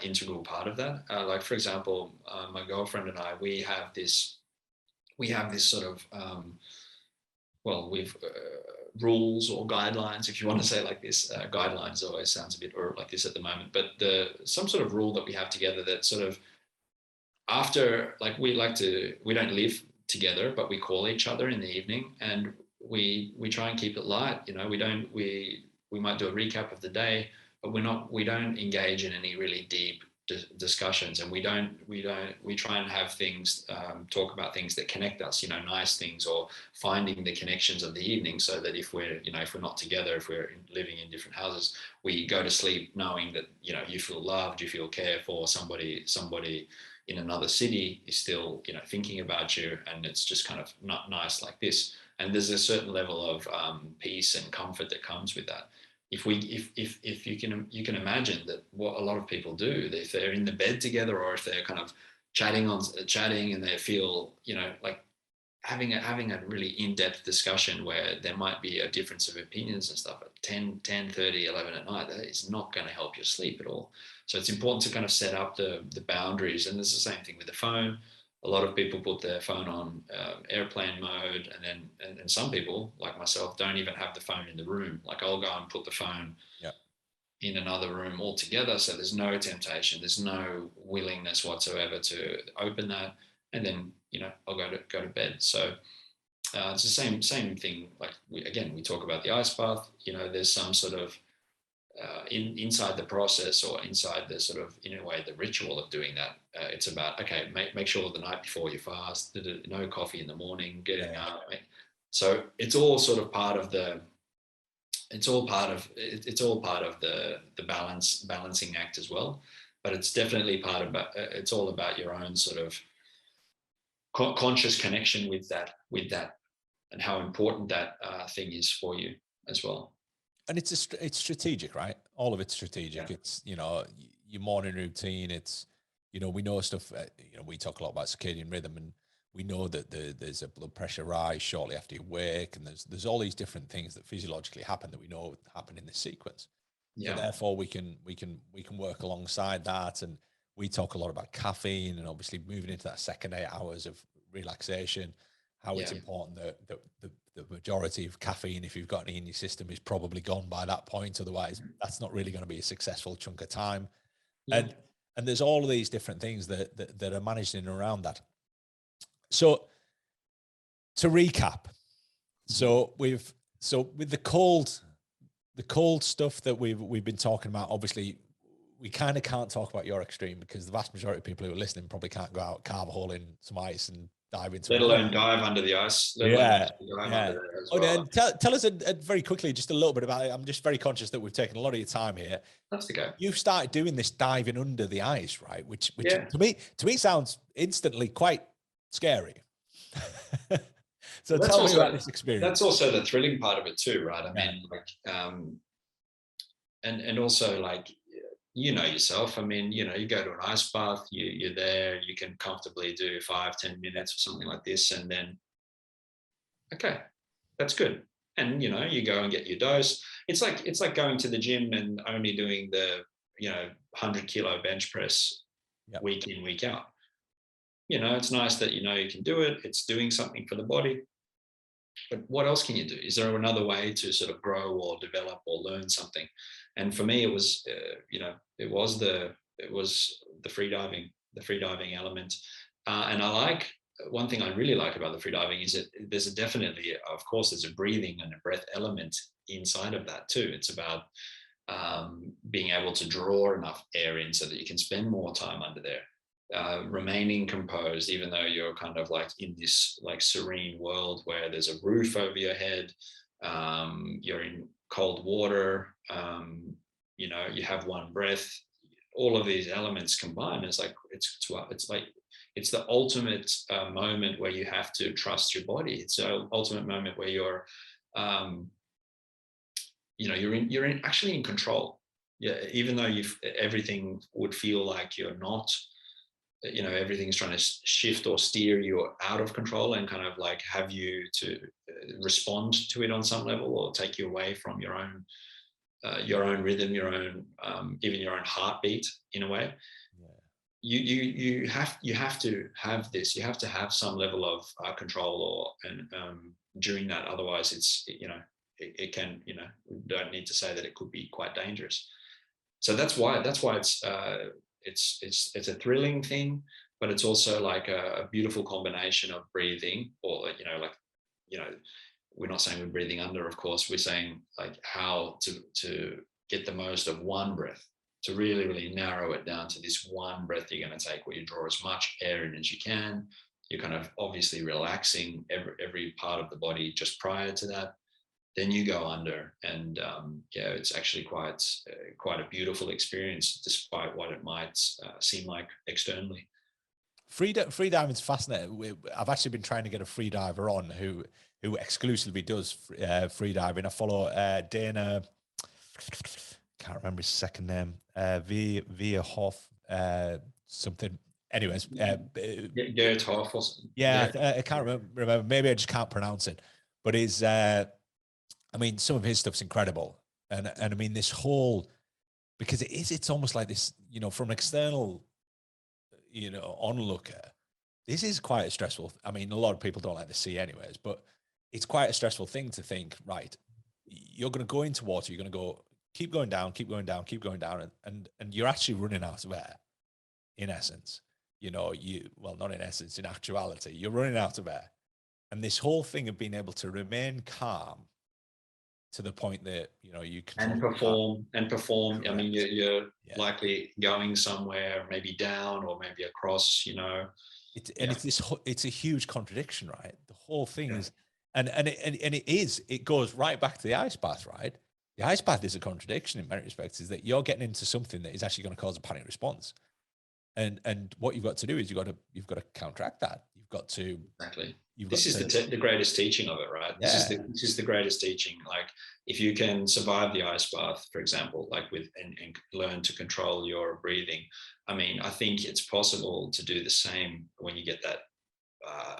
Speaker 2: integral part of that. Like, for example, my girlfriend and I, we have this sort of we've rules or guidelines, if you want to say like this. Guidelines always sounds a bit or like this at the moment, but some sort of rule that we have together that sort of, after, like, we don't live together, but we call each other in the evening, and we try and keep it light. You know, we might do a recap of the day, but we don't engage in any really deep discussions, and we try and have things, talk about things that connect us, you know, nice things, or finding the connections of the evening, so that if we're not together, if we're living in different houses, we go to sleep knowing that, you know, you feel loved, you feel cared for. Somebody in another city is still, you know, thinking about you, and it's just kind of not nice like this. And there's a certain level of peace and comfort that comes with that. If you can imagine that what a lot of people do, if they're in the bed together, or if they're kind of chatting and they feel, you know, like having a really in-depth discussion where there might be a difference of opinions and stuff at 10:30, 11 at night, that is not going to help your sleep at all. So it's important to kind of set up the boundaries. And it's the same thing with the phone. A lot of people put their phone on airplane mode, and some people, like myself, don't even have the phone in the room. Like, I'll go and put the phone in another room altogether, so there's no temptation, there's no willingness whatsoever to open that, and then, you know, I'll go to bed. So it's the same thing. Like, we talk about the ice bath. You know, there's some sort of inside the process, or inside the sort of, in a way, the ritual of doing that. It's about, okay, make sure the night before you fast, no coffee in the morning, getting up. So it's all sort of part of the balancing act as well. But it's definitely it's all about your own sort of conscious connection with that, and how important that thing is for you as well.
Speaker 1: And it's strategic, right? All of it's strategic. It's, you know, your morning routine. It's, you know, we know stuff. You know, we talk a lot about circadian rhythm, and we know that there's a blood pressure rise shortly after you wake, and there's all these different things that physiologically happen that we know happen in this sequence. So therefore, we can work alongside that. And we talk a lot about caffeine, and obviously moving into that second 8 hours of relaxation, how it's important that the majority of caffeine, if you've got any in your system, is probably gone by that point. Otherwise, that's not really going to be a successful chunk of time. And there's all of these different things that are managed in and around that. So to recap, so with the cold stuff that we've been talking about, obviously we kind of can't talk about your extreme, because the vast majority of people who are listening probably can't go out carve a hole in some ice and dive into
Speaker 2: let alone dive under the ice. Under there as well.
Speaker 1: And tell us very quickly just a little bit about it. I'm just very conscious that we've taken a lot of your time here.
Speaker 2: That's okay.
Speaker 1: You've started doing this diving under the ice, right? Which to me sounds instantly quite scary. So tell me about this experience.
Speaker 2: That's also the thrilling part of it too, right? I mean, like, and also, like, you know yourself. I mean, you know, you go to an ice bath, you're there, you can comfortably do 5-10 minutes or something like this, and then, okay, that's good. And, you know, you go and get your dose. It's like going to the gym and only doing the, you know, 100-kilo bench press week in, week out. You know, it's nice that, you know, you can do it. It's doing something for the body. But what else can you do? Is there another way to sort of grow or develop or learn something? And for me, it was, you know, it was the freediving element. And one thing I really like about the freediving is that there's definitely, of course, there's a breathing and a breath element inside of that too. It's about being able to draw enough air in so that you can spend more time under there. Remaining composed, even though you're kind of like in this like serene world where there's a roof over your head, you're in cold water, you know, you have one breath. All of these elements combined, it's like it's the ultimate moment where you have to trust your body. It's the ultimate moment where you're you're actually in control. Yeah, even though everything would feel like you're not, everything's trying to shift or steer you out of control and kind of like have you to respond to it on some level, or take you away from your own rhythm, your own even your own heartbeat in a way. You have to have this. You have to have some level of control, during that. Otherwise, it can, we don't need to say that it could be quite dangerous. So that's why it's a thrilling thing, but it's also like a beautiful combination of breathing, or we're not saying we're breathing under, of course. We're saying like how to get the most of one breath, to really, really narrow it down to this one breath you're going to take, where you draw as much air in as you can. You're kind of obviously relaxing every part of the body just prior to that. Then you go under, and it's actually quite a beautiful experience, despite what it might seem like externally.
Speaker 1: Free diving is fascinating. I've actually been trying to get a free diver on who exclusively does free diving. I follow Dana, can't remember his second name, Via Hoff, something. Anyways,
Speaker 2: Gert Hoff or something.
Speaker 1: Yeah, I can't remember. Maybe I just can't pronounce it. But I mean, some of his stuff's incredible, and I mean this whole, because it's almost like this, from an external, onlooker, this is quite a stressful. I mean, a lot of people don't like the sea, anyways, but it's quite a stressful thing to think. Right, you're going to go into water, you're going to go, keep going down, keep going down, keep going down, and you're actually running out of air, in essence. Not in essence, in actuality, you're running out of air, and this whole thing of being able to remain calm to the point that you can
Speaker 2: perform. Correct. I mean, you're
Speaker 1: likely
Speaker 2: going somewhere, maybe down or maybe across.
Speaker 1: It's a huge contradiction, right? The whole thing is, and it goes right back to the ice bath, right? The ice bath is a contradiction in many respects. Is that you're getting into something that is actually going to cause a panic response, and what you've got to do is you've got to counteract that. You've got to
Speaker 2: exactly. This is the greatest teaching of it, right? Yeah. This is the greatest teaching. Like, if you can survive the ice bath, for example, like and learn to control your breathing. I mean, I think it's possible to do the same when you get that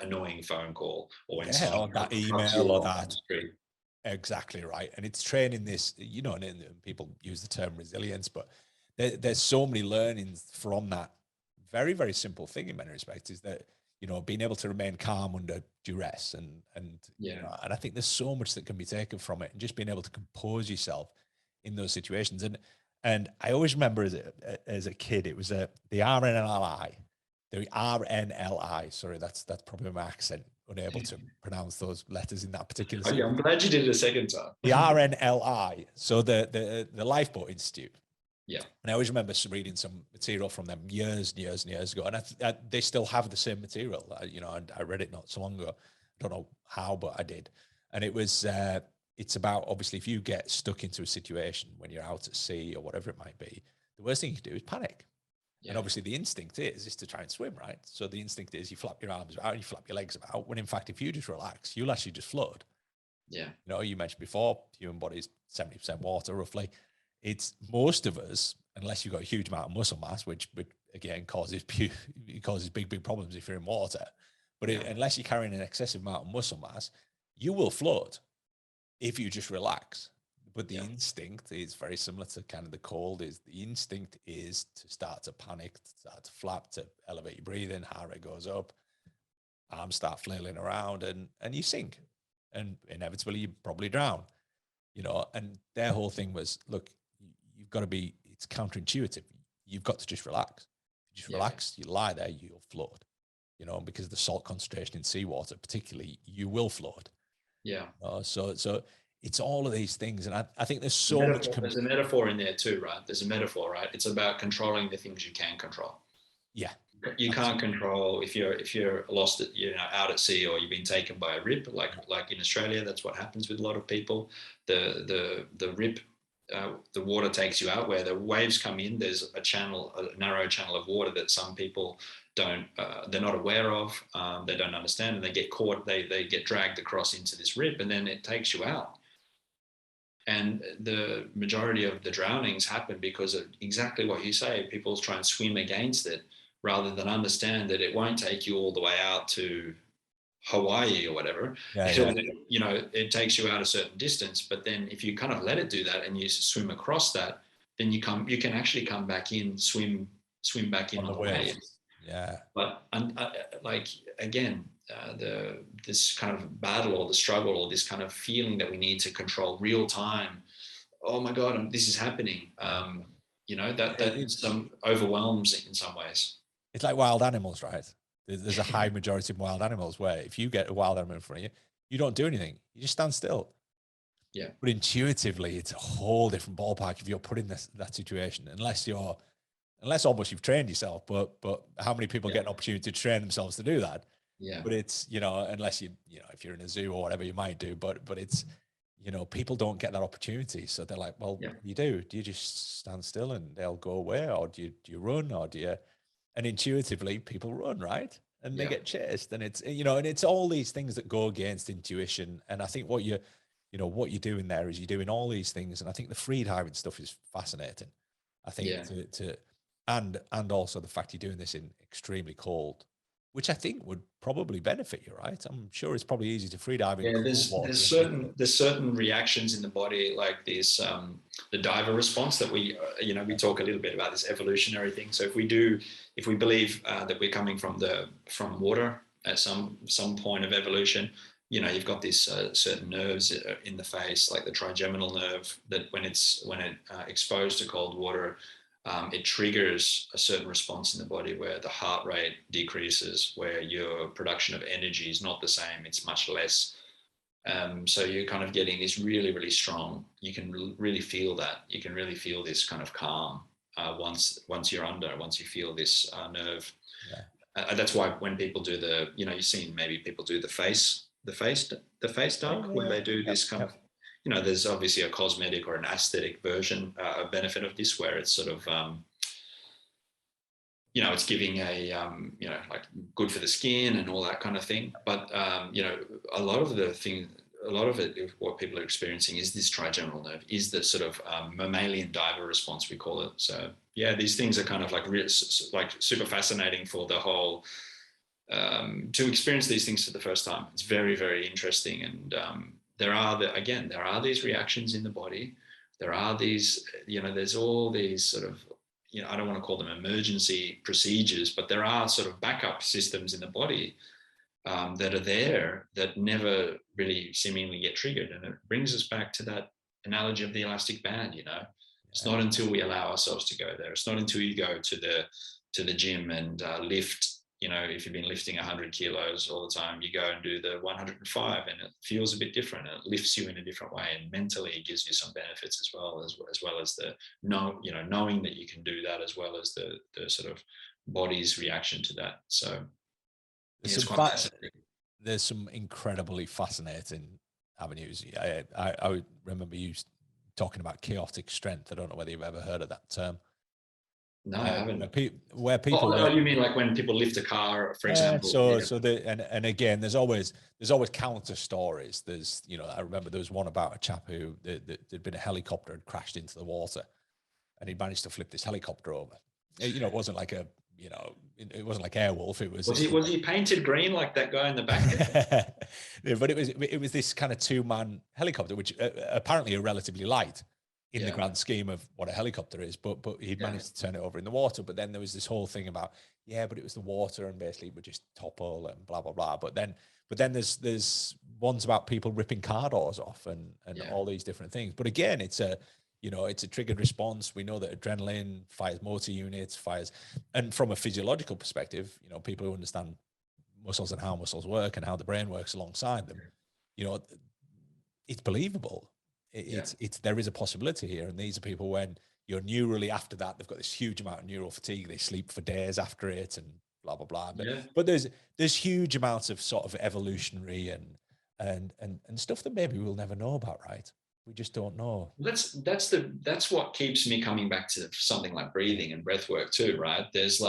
Speaker 2: annoying phone call, or when
Speaker 1: or that email or that. Exactly right. And it's training this, and people use the term resilience, but there's so many learnings from that very, very simple thing in many respects, is that being able to remain calm under duress, and I think there's so much that can be taken from it, and just being able to compose yourself in those situations. And I always remember as a kid, it was the RNLI. Sorry, that's probably my accent, unable to pronounce those letters in that particular.
Speaker 2: Oh, yeah, I'm glad you did it a second time.
Speaker 1: The RNLI, so the Lifeboat Institute.
Speaker 2: Yeah.
Speaker 1: And I always remember reading some material from them years and years and years ago. And they still have the same material. I read it not so long ago. I don't know how, but I did. And it was, it's about, obviously, if you get stuck into a situation when you're out at sea or whatever it might be, the worst thing you can do is panic. Yeah. And obviously the instinct is to try and swim, right? So the instinct is you flap your arms out, you flap your legs out, when in fact, if you just relax, you'll actually just float.
Speaker 2: Yeah.
Speaker 1: You mentioned before, human body's 70% water, roughly. It's most of us, unless you've got a huge amount of muscle mass, which again causes big problems if you're in water. But unless you're carrying an excessive amount of muscle mass, you will float if you just relax. But the instinct is very similar to kind of the cold. Is the instinct is to start to panic, to start to flap, to elevate your breathing, heart rate goes up, arms start flailing around, and you sink, and inevitably you probably drown. And their whole thing was, look, you've got to be, it's counterintuitive. You've got to just relax. If you just relax, you lie there, you'll float, because of the salt concentration in seawater, particularly, you will float.
Speaker 2: Yeah.
Speaker 1: So it's all of these things. And I think there's so much.
Speaker 2: There's a metaphor in there too, right? There's a metaphor, right? It's about controlling the things you can control.
Speaker 1: Yeah.
Speaker 2: You can't control if you're lost at, out at sea, or you've been taken by a rip, like in Australia. That's what happens with a lot of people. The rip the water takes you out, where the waves come in. There's a narrow channel of water that some people they're not aware of, they don't understand, and they get caught, they get dragged across into this rip, and then it takes you out. And the majority of the drownings happen because of exactly what you say. People try and swim against it rather than understand that it won't take you all the way out to Hawaii or whatever. It takes you out a certain distance, but then if you kind of let it do that and you swim across that, then you can actually come back in, swim back in on the waves.
Speaker 1: Yeah.
Speaker 2: But again, this kind of battle or the struggle or this kind of feeling that we need to control real time. Oh my God, this is happening. That overwhelms in some ways.
Speaker 1: It's like wild animals, right? There's a high majority of wild animals where if you get a wild animal in front of you, you don't do anything. You just stand still.
Speaker 2: Yeah.
Speaker 1: But intuitively, it's a whole different ballpark if you're put in that situation, unless almost you've trained yourself. But how many people get an opportunity to train themselves to do that?
Speaker 2: Yeah.
Speaker 1: But it's, unless if you're in a zoo or whatever, you might do, but it's, people don't get that opportunity. So they're like, well, what do? Do you just stand still and they'll go away? Or do you run? Or and intuitively people run, right? And they get chased. And it's, and it's all these things that go against intuition. And I think what you're doing there is you're doing all these things. And I think the free diving stuff is fascinating. I think and also the fact you're doing this in extremely cold, which I think would probably benefit you, right? I'm sure it's probably easy to free dive in cold water.
Speaker 2: There's certain reactions in the body, like this, the diver response that we talk a little bit about this evolutionary thing. So if we believe that we're coming from water at some point of evolution, you've got this certain nerves in the face, like the trigeminal nerve, that when it exposed to cold water, it triggers a certain response in the body where the heart rate decreases, where your production of energy is not the same, it's much less. So you're kind of getting this really, really strong, you can really feel that. You can really feel this kind of calm once you feel this nerve. Yeah. That's why when people do you've seen maybe people do the face duck, where they do this kind of, there's obviously a cosmetic or an aesthetic version, a benefit of this, where it's sort of, it's giving a, like good for the skin and all that kind of thing. But, a lot of it, what people are experiencing is this trigeminal nerve, is the sort of mammalian diver response, we call it. So yeah, these things are kind of like super fascinating for the whole, to experience these things for the first time. It's very, very interesting. And, there are these reactions in the body. There are these, there's all these sort of, I don't want to call them emergency procedures, but there are sort of backup systems in the body that are there that never really seemingly get triggered. And it brings us back to that analogy of the elastic band. It's not until we allow ourselves to go there. It's not until you go to the gym and lift. If you've been lifting 100 kilos all the time, you go and do the 105, and it feels a bit different. And it lifts you in a different way, and mentally it gives you some benefits as well as the knowing that you can do that, as well as the sort of body's reaction to that. So it's quite fascinating.
Speaker 1: There's some incredibly fascinating avenues. I remember you talking about chaotic strength. I don't know whether you've ever heard of that term.
Speaker 2: No, I haven't.
Speaker 1: Where people,
Speaker 2: you mean like when people lift a car, for example?
Speaker 1: And again, there's always counter stories. There's, I remember there was one about a chap who there'd been a helicopter had crashed into the water, and he managed to flip this helicopter over. It wasn't like it wasn't like Airwolf. It was.
Speaker 2: Was he painted green like that guy in the back?
Speaker 1: Yeah, but it was this kind of 2-man helicopter, which apparently are relatively light in the grand scheme of what a helicopter is, but he'd managed to turn it over in the water. But then there was this whole thing about, but it was the water, and basically it would just topple and blah, blah, blah. But then there's ones about people ripping car doors off and all these different things. But again, it's a triggered response. We know that adrenaline fires motor units, and from a physiological perspective, people who understand muscles and how muscles work and how the brain works alongside them, it's believable. There is a possibility here, and these are people when you're neurally after that, they've got this huge amount of neural fatigue. They sleep for days after it, and blah blah blah. But there's huge amounts of sort of evolutionary and stuff that maybe we'll never know about, right? We just don't know.
Speaker 2: That's what keeps me coming back to something like breathing and breath work too, right? There's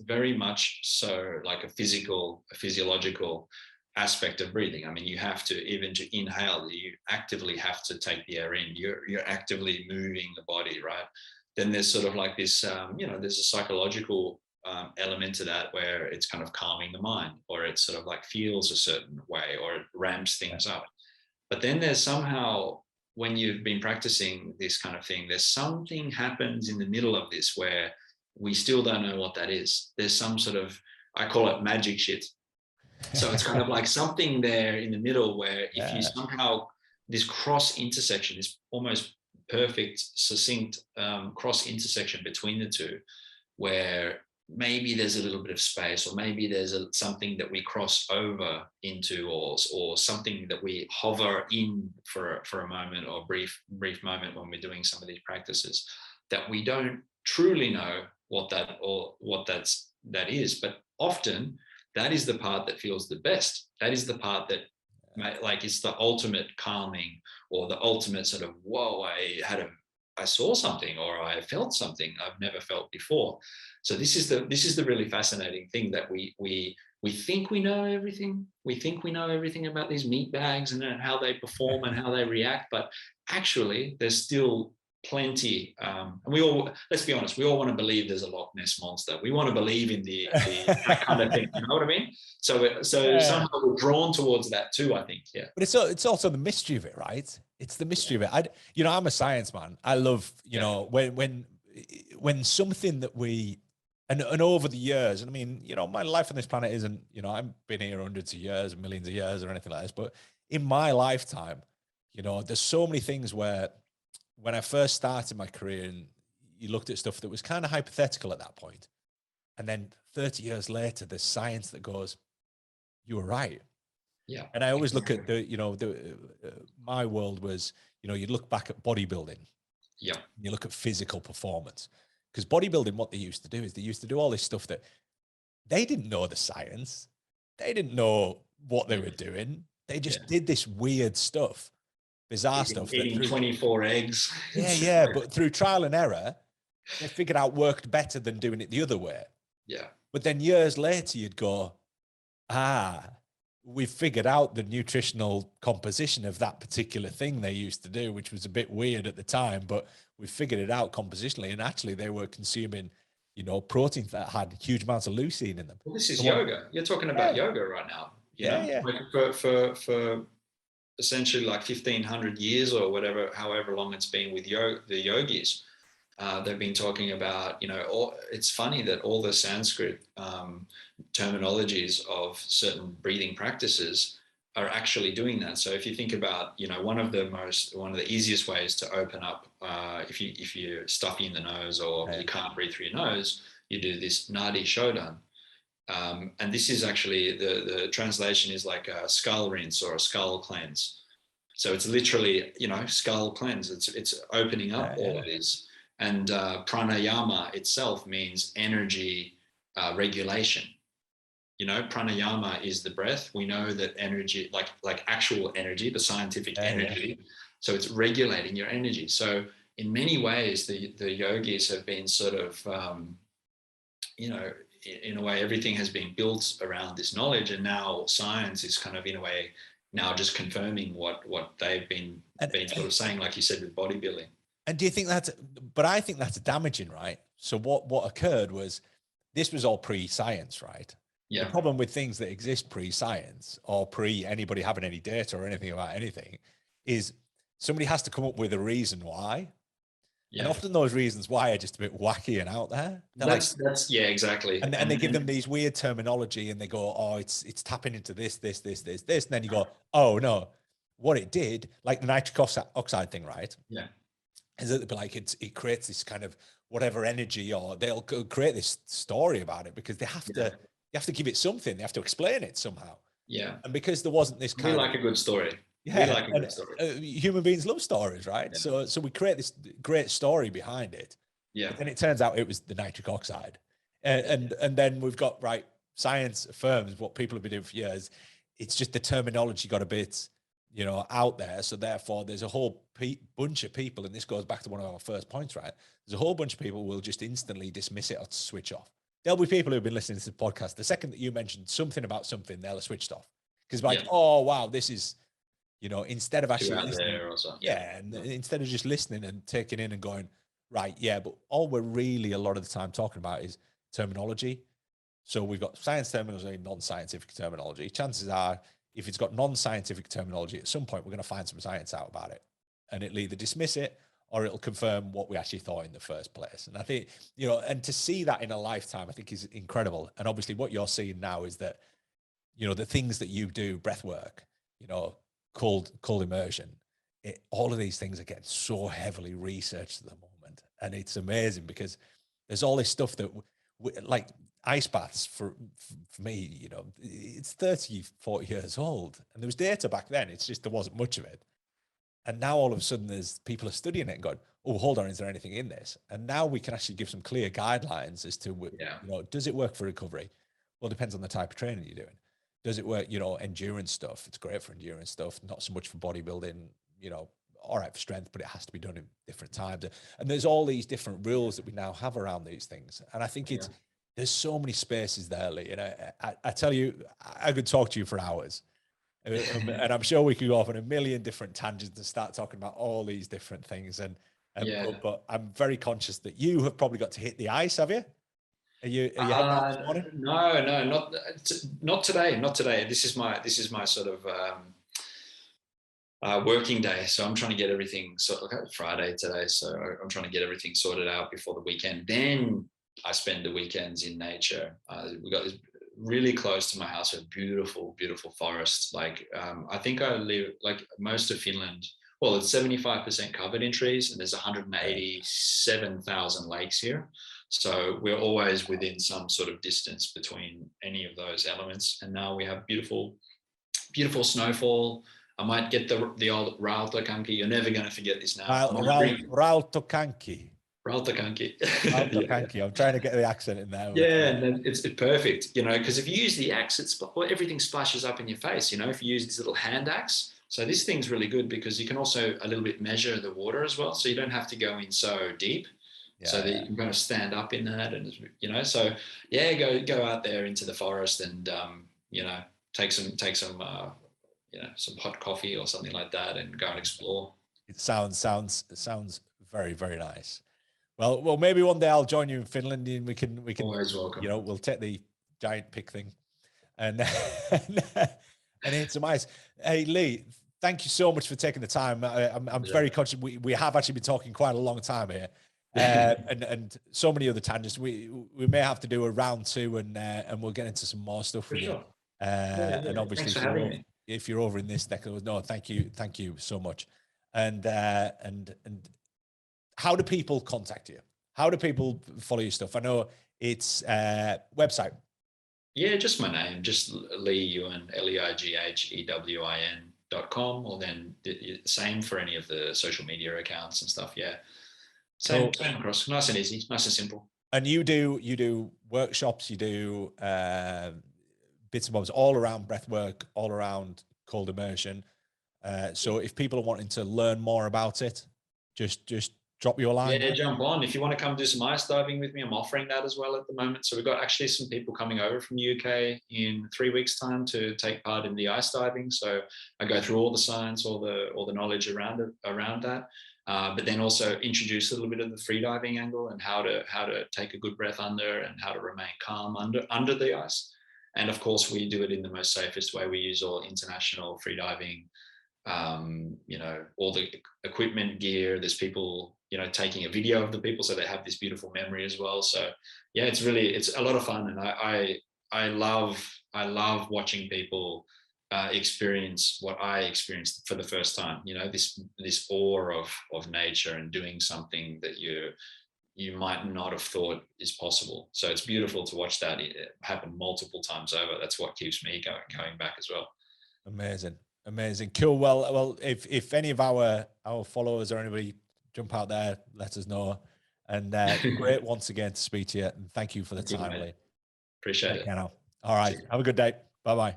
Speaker 2: very much so like a physiological aspect of breathing. I mean, you have to, even to inhale, you actively have to take the air in. You're actively moving the body, right? Then there's sort of like this, there's a psychological element to that, where it's kind of calming the mind, or it sort of like feels a certain way, or it ramps things up. But then there's somehow, when you've been practicing this kind of thing, there's something happens in the middle of this where we still don't know what that is. There's some sort of, I call it magic shit. So it's kind of like something there in the middle where if you somehow, this cross intersection, this almost perfect, succinct cross intersection between the two, where maybe there's a little bit of space, or maybe there's something that we cross over into, or something that we hover in for a moment, or brief moment when we're doing some of these practices, that we don't truly know what that is. But often that is the part that feels the best. That is the part that, like, it's the ultimate calming, or the ultimate sort of, whoa, I saw something, or I felt something I've never felt before. So this is the really fascinating thing, that we think we know everything. We think we know everything about these meat bags and how they perform and how they react, but actually there's still plenty. And we all, let's be honest, we all want to believe there's a Loch Ness monster. We want to believe in that kind of thing. You know what I mean? So somehow we're drawn towards that too, I think. Yeah.
Speaker 1: But it's also the mystery of it, right? It's the mystery of it. I'm a science man. I love, when something that we, and over the years, and I mean, my life on this planet isn't, I've been here hundreds of years, millions of years, or anything like this. But in my lifetime, there's so many things where, when I first started my career, and you looked at stuff that was kind of hypothetical at that point, and then 30 years later, there's science that goes, you were right.
Speaker 2: Yeah.
Speaker 1: And I always look at my world was, you look back at bodybuilding.
Speaker 2: Yeah.
Speaker 1: You look at physical performance, because bodybuilding, what they used to do is they used to do all this stuff that they didn't know the science. They didn't know what they were doing. They just did this weird stuff, bizarre stuff.
Speaker 2: Eating 24 eggs.
Speaker 1: Yeah. But through trial and error, they figured out worked better than doing it the other way.
Speaker 2: Yeah.
Speaker 1: But then years later, you'd go, we figured out the nutritional composition of that particular thing they used to do, which was a bit weird at the time, but we figured it out compositionally. And actually they were consuming, proteins that had huge amounts of leucine in them.
Speaker 2: Well, this is yoga. You're talking about yoga right now. Like for essentially like 1500 years or whatever, however long it's been with the yogis. They've been talking about, it's funny that all the Sanskrit terminologies of certain breathing practices are actually doing that. So if you think about, one of the easiest ways to open up, if you're stuffy in the nose, or you can't breathe through your nose, you do this nadi shodan. And this is actually, the translation is like a skull rinse or a skull cleanse. So it's literally, skull cleanse. It's opening up all of this. And pranayama itself means energy regulation. Pranayama is the breath. We know that energy, like actual energy, the scientific energy. So it's regulating your energy. So in many ways, the yogis have been sort of, in a way, everything has been built around this knowledge. And now science is kind of, in a way, now just confirming what they've been sort of saying, like you said, with bodybuilding.
Speaker 1: And do you think but I think that's damaging, right? So what occurred was, this was all pre-science, right?
Speaker 2: Yeah.
Speaker 1: The problem with things that exist pre-science, or pre anybody having any data or anything about anything, is somebody has to come up with a reason why. Yeah. And often those reasons why are just a bit wacky and out there.
Speaker 2: That's exactly.
Speaker 1: And they give them these weird terminology, and they go, oh, it's tapping into this. And then you go, oh no, what it did, like the nitric oxide thing, right?
Speaker 2: Yeah.
Speaker 1: Is that like it creates this kind of whatever energy, or they'll create this story about it, because they have to give it something. They have to explain it somehow.
Speaker 2: Yeah.
Speaker 1: And because there wasn't this kind
Speaker 2: of a good story.
Speaker 1: Yeah. We like a good story. Human beings love stories, right? Yeah. So we create this great story behind it.
Speaker 2: Yeah.
Speaker 1: And it turns out it was the nitric oxide. And then we've got, science affirms what people have been doing for years. It's just the terminology got a bit you know, out there. So therefore there's a whole bunch of people, and this goes back to one of our first points, right? There's a whole bunch of people who will just instantly dismiss it or switch off. There'll be people who've been listening to the podcast. The second that you mentioned something about something, they'll have switched off because like, oh, wow, this is, you know, instead of actually listening, and instead of just listening and taking in and going, right, yeah, but all we're really a lot of the time talking about is terminology. So we've got science terminology, non-scientific terminology. Chances are, if it's got non-scientific terminology, at some point we're going to find some science out about it, and it'll either dismiss it or it'll confirm what we actually thought in the first place. And I think, you know, and to see that in a lifetime, I think is incredible. And obviously what you're seeing now is that, you know, the things that you do, breath work, you know, cold immersion, all of these things are getting so heavily researched at the moment. And it's amazing because there's all this stuff that like ice baths for me, you know, it's 30, 40 years old. And there was data back then. It's just, there wasn't much of it. And now all of a sudden there's people are studying it and going, oh, hold on, is there anything in this? And now we can actually give some clear guidelines as to, you know, does it work for recovery? Well, it depends on the type of training you're doing. Does it work, you know, endurance stuff? It's great for endurance stuff, not so much for bodybuilding, you know, all right for strength, but it has to be done in different times. And there's all these different rules that we now have around these things. And I think there's so many spaces there, Leigh. And I tell you, I could talk to you for hours. And I'm sure we could go off on a million different tangents and start talking about all these different things. But I'm very conscious that you have probably got to hit the ice, have you? Are you heading out this morning?
Speaker 2: No, not today. Not today. This is my sort of working day. So I'm trying to get everything Friday today. So I'm trying to get everything sorted out before the weekend. Then I spend the weekends in nature. We got this really close to my house, a beautiful, beautiful forest. Like I think I live like most of Finland. Well, it's 75% covered in trees, and there's 187,000 lakes here. So we're always within some sort of distance between any of those elements. And now we have beautiful, beautiful snowfall. I might get the old Rautakanki. You're never going to forget this now.
Speaker 1: Rautakanki.
Speaker 2: Rautakanki.
Speaker 1: I'm trying to get the accent in there.
Speaker 2: Yeah, and it's perfect, you know, because if you use the axe, everything splashes up in your face, you know, if you use this little hand axe. So this thing's really good because you can also a little bit measure the water as well. So you don't have to go in so deep. So that you can kind of stand up in that, and you know, so go out there into the forest and you know, take some you know, some hot coffee or something like that, and go and explore.
Speaker 1: It sounds very, very nice. Well, maybe one day I'll join you in Finland, and we can
Speaker 2: always welcome.
Speaker 1: You know, we'll take the giant pick thing, and and eat some ice. Hey, Leigh, thank you so much for taking the time. I'm very conscious. We have actually been talking quite a long time here. And so many other tangents. We may have to do a round 2, and we'll get into some more stuff with you. And obviously, if you're over in this neck, no, thank you so much. And how do people contact you? How do people follow your stuff? I know it's website.
Speaker 2: Yeah, just my name, just Leigh Ewin, LEIGHEWIN.com, or then the same for any of the social media accounts and stuff. Yeah. Same across, nice and easy, nice and simple.
Speaker 1: And you do workshops, you do bits and bobs all around breath work, all around cold immersion. So if people are wanting to learn more about it, just drop your line.
Speaker 2: Yeah, jump on. If you want to come do some ice diving with me, I'm offering that as well at the moment. So we've got actually some people coming over from the UK in 3 weeks' time to take part in the ice diving. So I go through all the science, all the knowledge around that. But then also introduce a little bit of the freediving angle and how to take a good breath under and how to remain calm under the ice. And of course, we do it in the most safest way. We use all international freediving, you know, all the equipment, gear. There's people, you know, taking a video of the people, so they have this beautiful memory as well. So yeah, it's a lot of fun, and I love watching people experience what I experienced for the first time. You know, this awe of nature and doing something that you might not have thought is possible. So it's beautiful to watch that happen multiple times over. That's what keeps me going back as well.
Speaker 1: Amazing, cool. Well, if any of our followers or anybody jump out there, let us know. And great once again to speak to you, and thank you for the time, Leigh.
Speaker 2: Appreciate it.
Speaker 1: All right, have a good day. Bye-bye.